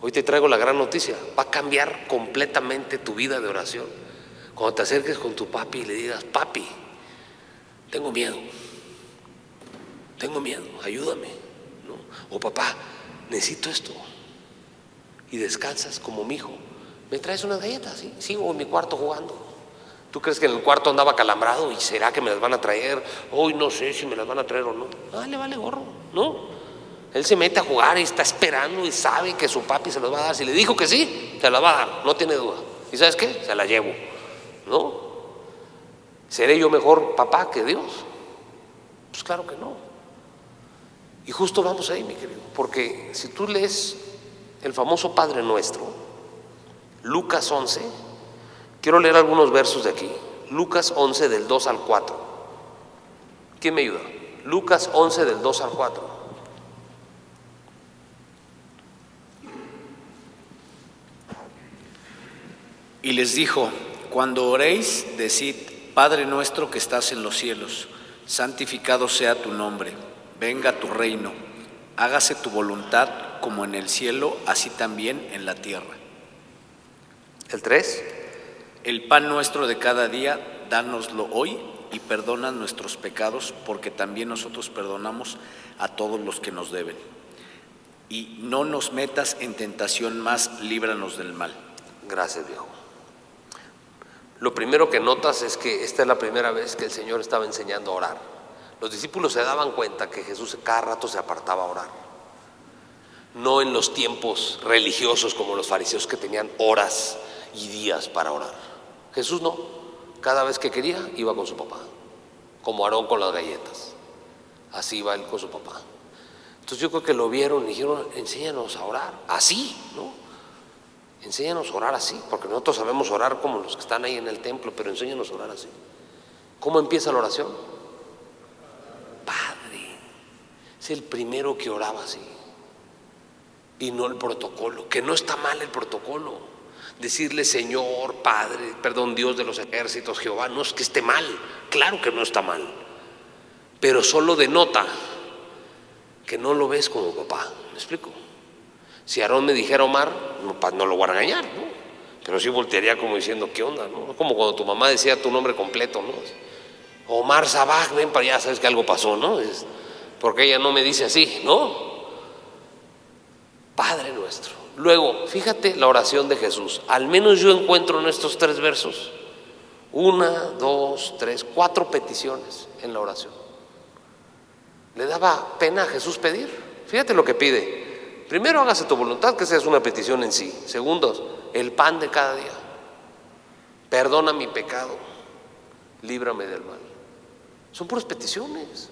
Hoy te traigo la gran noticia. Va a cambiar completamente tu vida de oración. Cuando te acerques con tu papi y le digas, papi, tengo miedo, ayúdame, ¿no? O papá, necesito esto. Y descansas como mi hijo. ¿Me traes unas galletas? ¿Sí? Sigo en mi cuarto jugando. ¿Tú crees que en el cuarto andaba calambrado? ¿Y será que me las van a traer? Hoy no sé si me las van a traer o no. Le vale gorro, ¿no? Él se mete a jugar y está esperando y sabe que su papi se las va a dar. Si le dijo que sí, se las va a dar, no tiene duda. ¿Y sabes qué? Se la llevo, ¿no? ¿Seré yo mejor papá que Dios? Pues claro que no. Y justo vamos ahí, mi querido, porque si tú lees el famoso Padre Nuestro, Lucas 11, quiero leer algunos versos de aquí. Lucas 11 del 2 al 4. ¿Quién me ayuda? Lucas 11 del 2 al 4. Y les dijo, cuando oréis, decid, Padre nuestro que estás en los cielos, santificado sea tu nombre, venga tu reino, hágase tu voluntad como en el cielo, así también en la tierra. El 3. El pan nuestro de cada día, dánoslo hoy y perdona nuestros pecados, porque también nosotros perdonamos a todos los que nos deben. Y no nos metas en tentación, más líbranos del mal. Gracias, viejo. Lo primero que notas es que esta es la primera vez que el Señor estaba enseñando a orar. Los discípulos se daban cuenta que Jesús cada rato se apartaba a orar. No en los tiempos religiosos como los fariseos que tenían horas y días para orar. Jesús no. Cada vez que quería, iba con su papá. Como Aarón con las galletas. Así iba él con su papá. Entonces yo creo que lo vieron y dijeron, enséñanos a orar. Así, ¿no? Enséñanos a orar así, porque nosotros sabemos orar como los que están ahí en el templo, pero enséñanos a orar así. ¿Cómo empieza la oración? Padre. Es el primero que oraba así. Y no el protocolo, que no está mal el protocolo. Decirle Señor, Padre, perdón, Dios de los ejércitos, Jehová, no es que esté mal, claro que no está mal, pero solo denota que no lo ves como papá. ¿Me explico? Si Aarón me dijera Omar, no lo voy a regañar, ¿no? Pero sí voltearía como diciendo, ¿qué onda? ¿No? Como cuando tu mamá decía tu nombre completo, ¿no? Omar Sabaj, ven para allá, sabes que algo pasó, ¿no? Porque ella no me dice así, ¿no? Padre nuestro. Luego, fíjate la oración de Jesús. Al menos yo encuentro en estos 3 versos 1, 2, 3, 4 peticiones en la oración. ¿Le daba pena a Jesús pedir? Fíjate lo que pide. Primero, hágase tu voluntad, que esa es una petición en sí. Segundo, el pan de cada día. Perdona mi pecado, líbrame del mal. Son puras peticiones.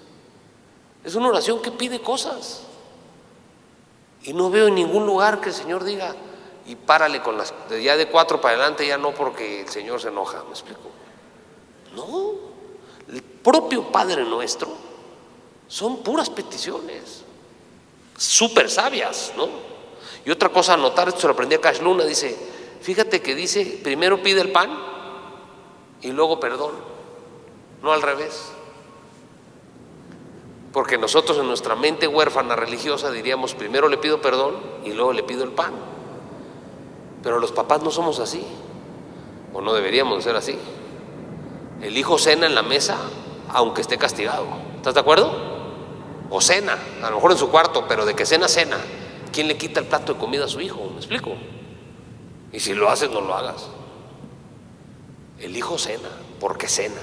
Es una oración que pide cosas. Y no veo en ningún lugar que el Señor diga, y párale con las, ya de 4 para adelante ya no, porque el Señor se enoja. ¿Me explico? No, el propio Padre Nuestro son puras peticiones, súper sabias, ¿no? Y otra cosa a notar, esto se lo aprendí a Cash Luna, dice, fíjate que dice, primero pide el pan y luego perdón, no al revés. Porque nosotros en nuestra mente huérfana religiosa diríamos, primero le pido perdón y luego le pido el pan. Pero los papás no somos así, o no deberíamos ser así. El hijo cena en la mesa aunque esté castigado. ¿Estás de acuerdo? O cena, a lo mejor en su cuarto, pero de que cena, cena. ¿Quién le quita el plato de comida a su hijo? ¿Me explico? Y si lo haces, no lo hagas. El hijo cena porque cena.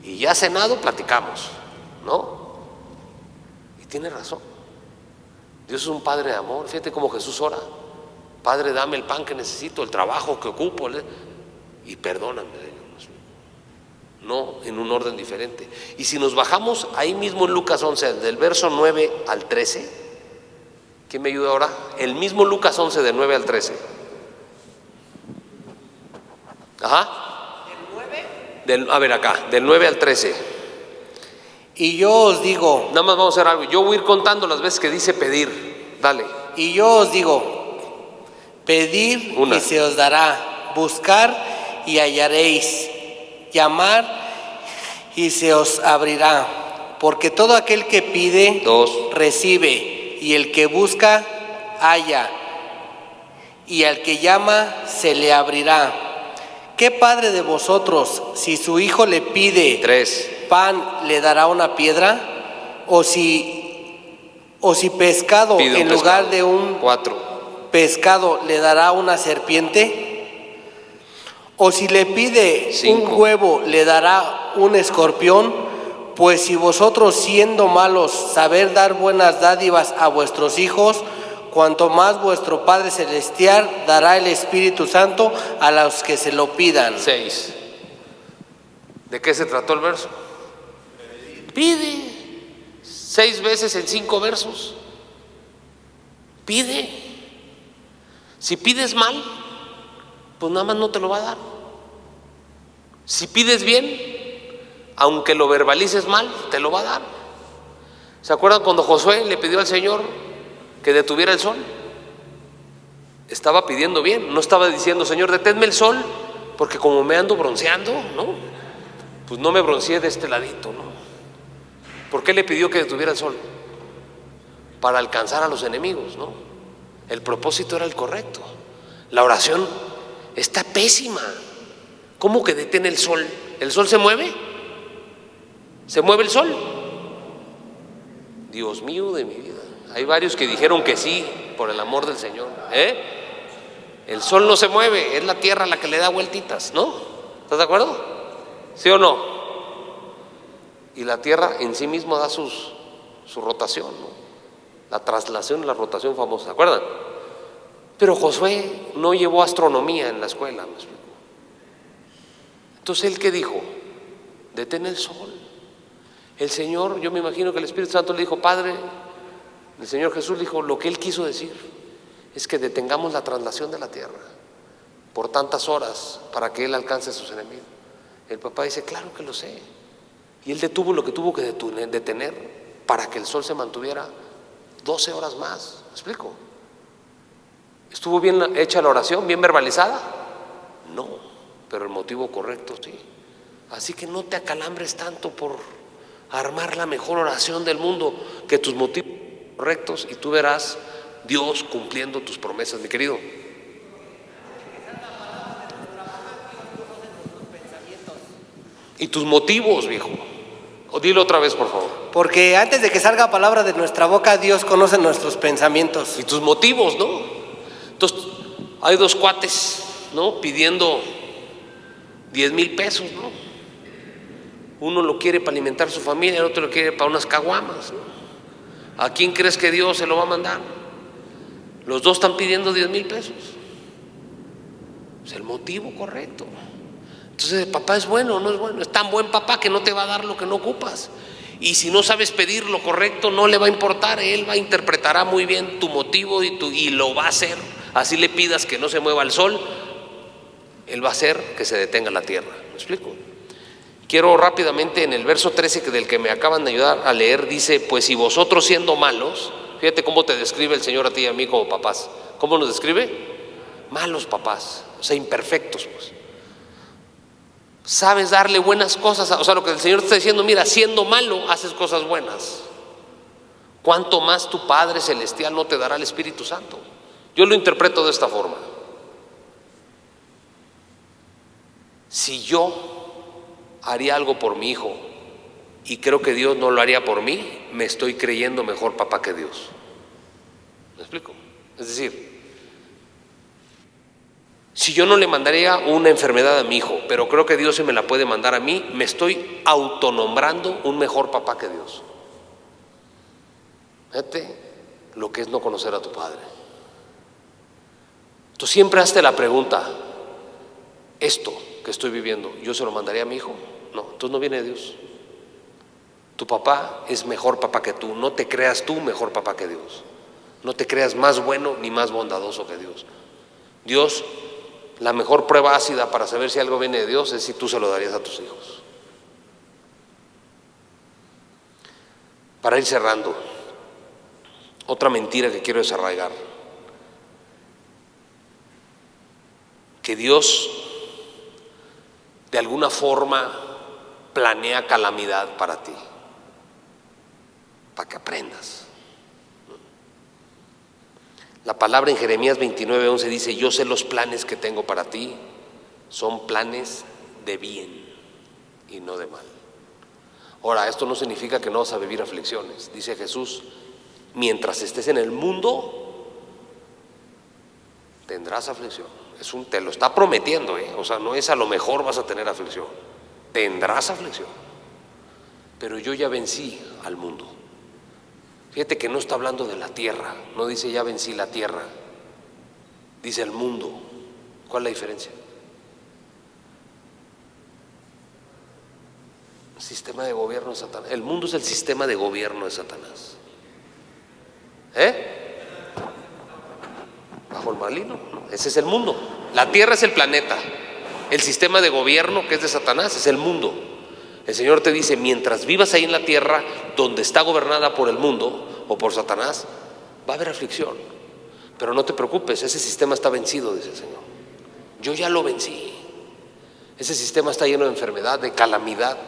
Y ya cenado, platicamos, ¿no? Tiene razón. Dios es un Padre de amor. Fíjate cómo Jesús ora. Padre, dame el pan que necesito, el trabajo que ocupo, y perdóname. No en un orden diferente. Y si nos bajamos ahí mismo en Lucas 11, del verso 9 al 13, ¿quién me ayuda ahora? El mismo Lucas 11, del 9 al 13. Ajá. ¿Del 9? A ver acá, del 9 al 13. Y yo os digo, nada más vamos a hacer algo. Yo voy a ir contando las veces que dice pedir. Dale. Y yo os digo, pedid y se os dará, buscar y hallaréis, llamar y se os abrirá. Porque todo aquel que pide, recibe, y el que busca, halla, y al que llama, se le abrirá. ¿Qué padre de vosotros, si su hijo le pide 3 pan, le dará una piedra? O si pescado en lugar de un 4 pescado le dará una serpiente? O si le pide 5 un huevo, le dará un escorpión? Pues si vosotros, siendo malos, saber dar buenas dádivas a vuestros hijos, cuanto más vuestro Padre Celestial dará el Espíritu Santo a los que se lo pidan. 6. ¿De qué se trató el verso? Pide. 6 veces en 5 versos. Pide. Si pides mal, pues nada más no te lo va a dar. Si pides bien, aunque lo verbalices mal, te lo va a dar. ¿Se acuerdan cuando Josué le pidió al Señor que detuviera el sol? Estaba pidiendo bien, no estaba diciendo, Señor, deténme el sol, porque como me ando bronceando, ¿no? Pues no me bronceé de este ladito, ¿no? ¿Por qué le pidió que detuviera el sol? Para alcanzar a los enemigos, ¿no? El propósito era el correcto. La oración está pésima. ¿Cómo que detiene el sol? ¿El sol se mueve? ¿Se mueve el sol? Dios mío de mi vida. Hay varios que dijeron que sí, por el amor del Señor. El sol no se mueve, es la tierra la que le da vueltitas, ¿no? ¿Estás de acuerdo? ¿Sí o no? Y la tierra en sí misma da su rotación, ¿no? La traslación y la rotación famosa, ¿se acuerdan? Pero Josué no llevó astronomía en la escuela, ¿me explico? Entonces, ¿él qué dijo? Detén el sol. El Señor, yo me imagino que el Espíritu Santo le dijo, Padre, el Señor Jesús dijo, lo que Él quiso decir es que detengamos la traslación de la tierra por tantas horas para que Él alcance a sus enemigos. El papá dice, claro que lo sé. Y Él detuvo lo que tuvo que detener para que el sol se mantuviera 12 horas más. ¿Me explico? ¿Estuvo bien hecha la oración, bien verbalizada? No, pero el motivo correcto sí. Así que no te acalambres tanto por armar la mejor oración del mundo, que tus motivos correctos, y tú verás Dios cumpliendo tus promesas, mi querido. Y tus motivos, viejo. O dilo otra vez, por favor. Porque antes de que salga palabra de nuestra boca, Dios conoce nuestros pensamientos. Y tus motivos, ¿no? Entonces, hay dos cuates, ¿no? Pidiendo 10,000 pesos, ¿no? Uno lo quiere para alimentar a su familia, el otro lo quiere para unas caguamas, ¿no? ¿A quién crees que Dios se lo va a mandar? Los dos están pidiendo 10,000 pesos. Es el motivo correcto. Entonces, ¿el papá es bueno o no es bueno? Es tan buen papá que no te va a dar lo que no ocupas. Y si no sabes pedir lo correcto, no le va a importar. Él interpretará muy bien tu motivo y lo va a hacer. Así le pidas que no se mueva el sol, Él va a hacer que se detenga la tierra. ¿Me explico? Quiero rápidamente en el verso 13 del que me acaban de ayudar a leer, dice, pues si vosotros siendo malos, fíjate cómo te describe el Señor a ti y a mí como papás. ¿Cómo nos describe? Malos papás, o sea, imperfectos, pues. Sabes darle buenas cosas, o sea, lo que el Señor te está diciendo, mira, siendo malo haces cosas buenas. ¿Cuánto más tu Padre Celestial no te dará el Espíritu Santo? Yo lo interpreto de esta forma. Si yo haría algo por mi hijo y creo que Dios no lo haría por mí, me estoy creyendo mejor papá que Dios. ¿Me explico? Es decir, si yo no le mandaría una enfermedad a mi hijo, pero creo que Dios se me la puede mandar a mí, me estoy autonombrando un mejor papá que Dios. Fíjate lo que es no conocer a tu padre. Tú siempre hazte la pregunta, esto que estoy viviendo, ¿yo se lo mandaría a mi hijo? No, entonces no viene de Dios. Tu papá es mejor papá que tú, no te creas tú mejor papá que Dios. No te creas más bueno ni más bondadoso que Dios. Dios, la mejor prueba ácida para saber si algo viene de Dios es si tú se lo darías a tus hijos. Para ir cerrando, otra mentira que quiero desarraigar. Que Dios de alguna forma planea calamidad para ti, para que aprendas. La palabra en Jeremías 29:11 dice, yo sé los planes que tengo para ti, son planes de bien y no de mal. Ahora, esto no significa que no vas a vivir aflicciones. Dice Jesús, mientras estés en el mundo, tendrás aflicción. Te lo está prometiendo, o sea, no es a lo mejor vas a tener aflicción, tendrás aflicción, pero yo ya vencí al mundo. Fíjate que no está hablando de la tierra, no dice ya vencí la tierra, dice el mundo. ¿Cuál es la diferencia? El sistema de gobierno de Satanás. El mundo es el sistema de gobierno de Satanás. Bajo el maligno, ¿no? Ese es el mundo. La tierra es el planeta. El sistema de gobierno que es de Satanás es el mundo. El Señor te dice, mientras vivas ahí en la tierra donde está gobernada por el mundo o por Satanás, va a haber aflicción. Pero no te preocupes, ese sistema está vencido, dice el Señor. Yo ya lo vencí. Ese sistema está lleno de enfermedad, de calamidad.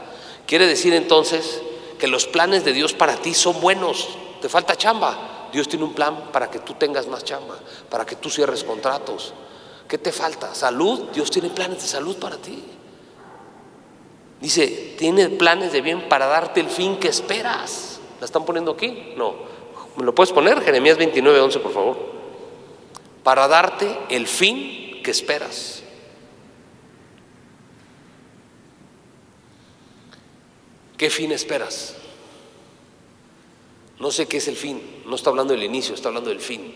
Quiere decir entonces que los planes de Dios para ti son buenos. Te falta chamba. Dios tiene un plan para que tú tengas más chamba, para que tú cierres contratos. ¿Qué te falta? ¿Salud? Dios tiene planes de salud para ti. Dice, tiene planes de bien para darte el fin que esperas. ¿La están poniendo aquí? No. ¿Me lo puedes poner? Jeremías 29:11, por favor. Para darte el fin que esperas. ¿Qué fin esperas? No sé qué es el fin, no está hablando del inicio, está hablando del fin.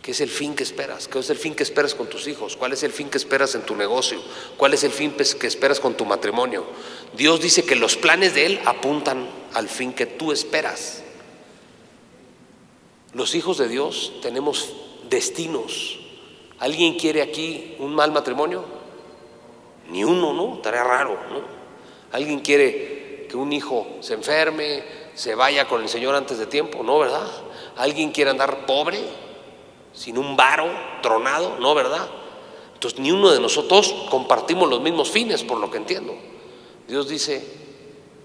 ¿Qué es el fin que esperas? ¿Qué es el fin que esperas con tus hijos? ¿Cuál es el fin que esperas en tu negocio? ¿Cuál es el fin que esperas con tu matrimonio? Dios dice que los planes de Él apuntan al fin que tú esperas. Los hijos de Dios tenemos destinos. ¿Alguien quiere aquí un mal matrimonio? Ni uno, ¿no? Estaría raro, ¿no? ¿Alguien quiere que un hijo se enferme, se vaya con el Señor antes de tiempo? No, ¿verdad? ¿Alguien quiere andar pobre, sin un varo, tronado? No, ¿verdad? Entonces ni uno de nosotros compartimos los mismos fines, por lo que entiendo. Dios dice,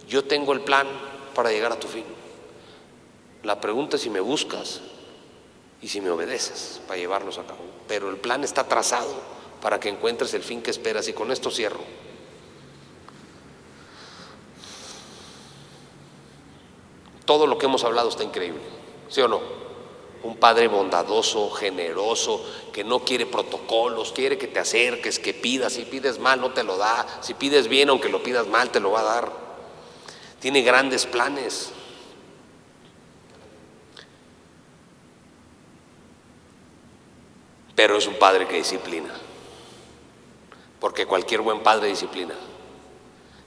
yo tengo el plan para llegar a tu fin. La pregunta es si me buscas y si me obedeces para llevarlos a cabo. Pero el plan está trazado para que encuentres el fin que esperas. Y con esto cierro. Todo lo que hemos hablado está increíble, ¿sí o no? Un padre bondadoso, generoso, que no quiere protocolos, quiere que te acerques, que pidas. Si pides mal no te lo da, si pides bien aunque lo pidas mal te lo va a dar. Tiene grandes planes. Pero es un padre que disciplina, porque cualquier buen padre disciplina,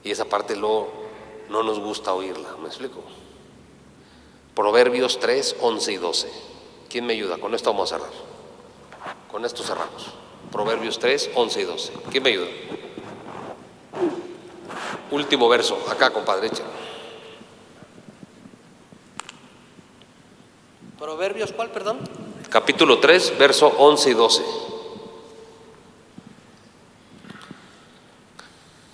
y esa parte no nos gusta oírla. ¿Me explico? Proverbios 3, 11 y 12. ¿Quién me ayuda? Con esto vamos a cerrar. Con esto cerramos. Proverbios 3, 11 y 12. ¿Quién me ayuda? Último verso, acá, compadre, échalo. Proverbios, ¿cuál, perdón? Capítulo 3, verso 11 y 12.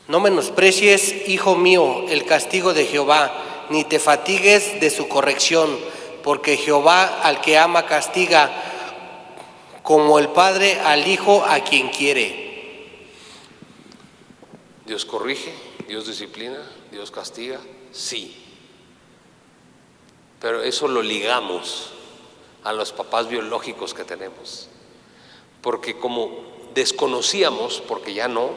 No menosprecies, hijo mío, el castigo de Jehová, ni te fatigues de su corrección, porque Jehová al que ama castiga, como el padre al hijo a quien quiere. Dios corrige, Dios disciplina, Dios castiga, sí. Pero eso lo ligamos a los papás biológicos que tenemos, porque como desconocíamos, porque ya no,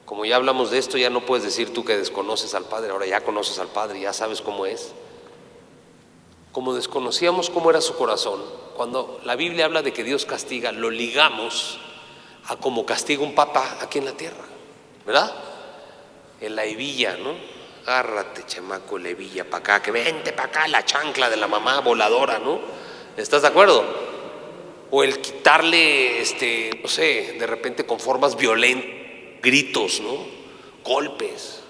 como ya hablamos de esto, ya no puedes decir tú que desconoces al Padre, ahora ya conoces al Padre, ya sabes cómo es. Como desconocíamos cómo era su corazón, cuando la Biblia habla de que Dios castiga, lo ligamos a como castiga un papá aquí en la tierra, ¿verdad? En la hebilla, ¿no? Agárrate, chamaco, la hebilla para acá, que vente para acá, la chancla de la mamá voladora, ¿no? ¿Estás de acuerdo? O el quitarle, no sé, de repente con formas violentas, gritos, ¿no? Golpes.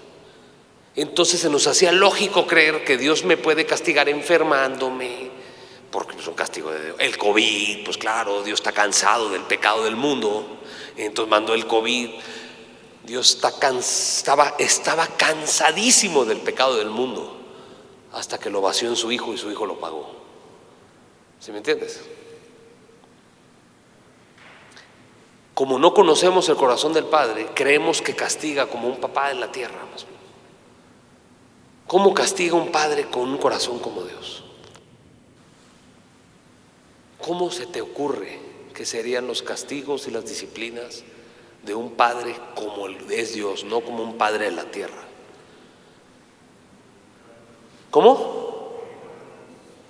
Entonces se nos hacía lógico creer que Dios me puede castigar enfermándome, porque es un castigo de Dios. El COVID, pues claro, Dios está cansado del pecado del mundo, entonces mandó el COVID. Dios estaba cansadísimo del pecado del mundo, hasta que lo vació en su Hijo y su Hijo lo pagó. ¿Sí me entiendes? Como no conocemos el corazón del Padre, creemos que castiga como un papá en la tierra. ¿Cómo castiga un padre con un corazón como Dios? ¿Cómo se te ocurre que serían los castigos y las disciplinas de un padre como es Dios, no como un padre de la tierra? ¿Cómo?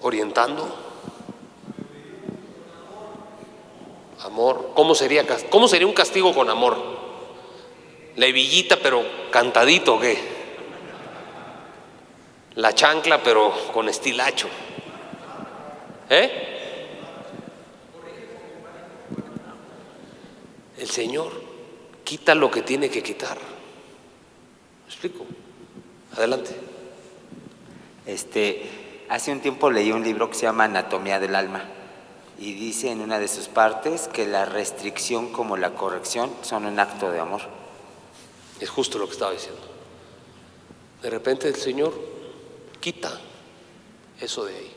Orientando. Amor. ¿Cómo sería un castigo con amor? La hebillita pero cantadito, ¿o qué? La chancla pero con estilacho. El Señor quita lo que tiene que quitar. ¿Me explico? Adelante. Hace un tiempo leí un libro que se llama Anatomía del Alma, y dice en una de sus partes que la restricción como la corrección son un acto de amor. Es justo lo que estaba diciendo. De repente el Señor quita eso de ahí.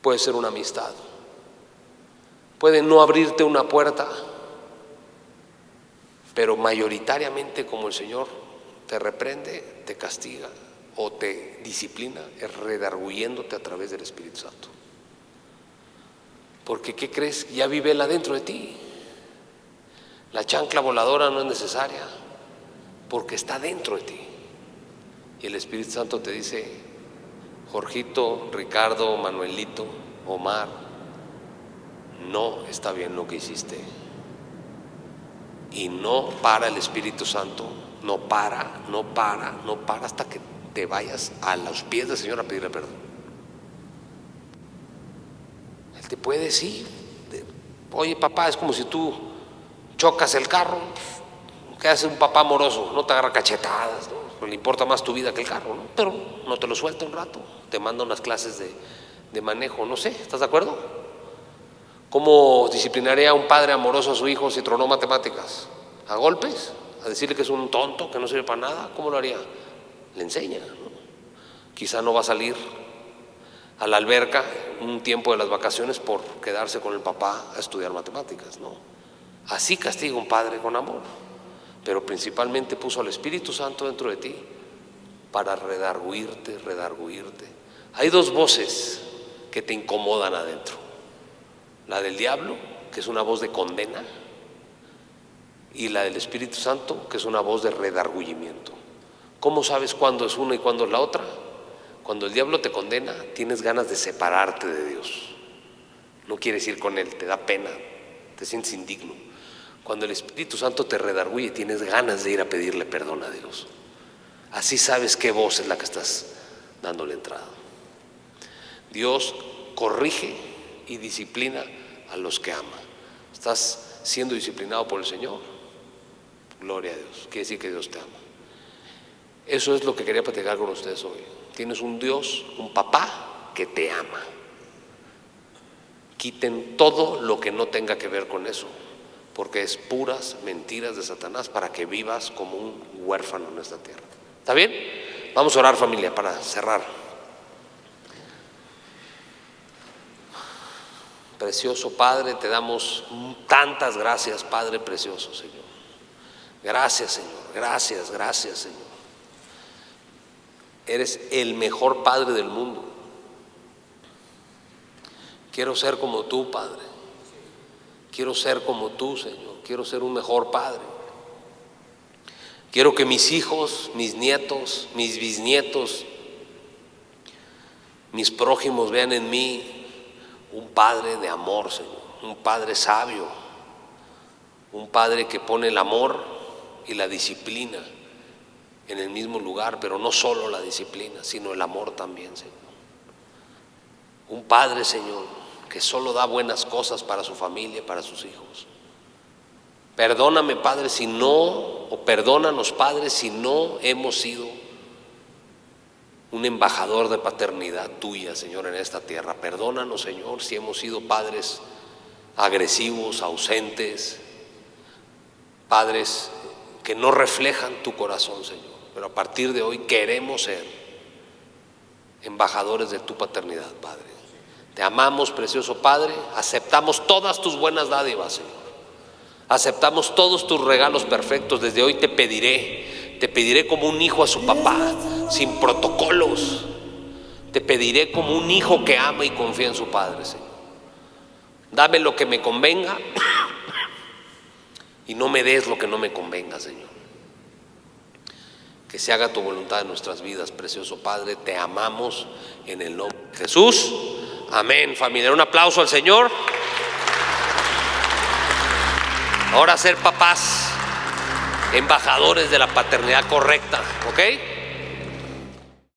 Puede ser una amistad, puede no abrirte una puerta, pero mayoritariamente como el Señor te reprende, te castiga o te disciplina, es redarguyéndote a través del Espíritu Santo. Porque ¿qué crees? Ya vive Él adentro de ti. La chancla voladora no es necesaria, porque está dentro de ti. Y el Espíritu Santo te dice: Jorgito, Ricardo, Manuelito, Omar, no está bien lo que hiciste. Y no para el Espíritu Santo, no para hasta que te vayas a los pies del Señor a pedirle perdón. Él te puede decir, oye papá, es como si tú chocas el carro. ¿Qué hace un papá amoroso? No te agarra cachetadas, ¿no? Pues le importa más tu vida que el carro, ¿no? Pero no te lo suelta un rato, te manda unas clases de manejo, no sé, ¿estás de acuerdo? ¿Cómo disciplinaría a un padre amoroso a su hijo si tronó matemáticas? ¿A golpes? ¿A decirle que es un tonto, que no sirve para nada? ¿Cómo lo haría? Le enseña, ¿no? Quizá no va a salir a la alberca un tiempo de las vacaciones por quedarse con el papá a estudiar matemáticas, ¿no? Así castiga un padre con amor, pero principalmente puso al Espíritu Santo dentro de ti para redarguirte. Hay dos voces que te incomodan adentro: la del diablo, que es una voz de condena, y la del Espíritu Santo, que es una voz de redargüimiento. ¿Cómo sabes cuándo es una y cuándo es la otra? Cuando el diablo te condena, tienes ganas de separarte de Dios, no quieres ir con Él, te da pena, te sientes indigno. Cuando el Espíritu Santo te redarguye, tienes ganas de ir a pedirle perdón a Dios. Así sabes qué voz es la que estás dándole entrada. Dios corrige y disciplina a los que ama. ¿Estás siendo disciplinado por el Señor? Gloria a Dios, quiere decir que Dios te ama. Eso es lo que quería platicar con ustedes hoy. Tienes un Dios, un papá que te ama. Quiten todo lo que no tenga que ver con eso, porque es puras mentiras de Satanás para que vivas como un huérfano en esta tierra. ¿Está bien? Vamos a orar, familia, para cerrar. Precioso Padre, te damos tantas gracias, Padre precioso, Señor. Gracias, Señor. Gracias, Señor. Eres el mejor Padre del mundo. Quiero ser como tú, Padre. Quiero ser como tú, Señor. Quiero ser un mejor Padre. Quiero que mis hijos, mis nietos, mis bisnietos, mis prójimos vean en mí un Padre de amor, Señor. Un Padre sabio. Un Padre que pone el amor y la disciplina en el mismo lugar, pero no solo la disciplina, sino el amor también, Señor. Un Padre, Señor, que solo da buenas cosas para su familia, para sus hijos. Perdóname, Padre, si no, o perdónanos, Padre, si no hemos sido un embajador de paternidad tuya, Señor, en esta tierra. Perdónanos, Señor, si hemos sido padres agresivos, ausentes, padres que no reflejan tu corazón, Señor. Pero a partir de hoy queremos ser embajadores de tu paternidad, Padre. Te amamos, precioso Padre. Aceptamos todas tus buenas dádivas, Señor. Aceptamos todos tus regalos perfectos. Desde hoy te pediré como un hijo a su papá, sin protocolos. Te pediré como un hijo que ama y confía en su Padre, Señor. Dame lo que me convenga y no me des lo que no me convenga, Señor. Que se haga tu voluntad en nuestras vidas, precioso Padre. Te amamos en el nombre de Jesús. Amén, familia. Un aplauso al Señor. Ahora ser papás, embajadores de la paternidad correcta, ¿ok?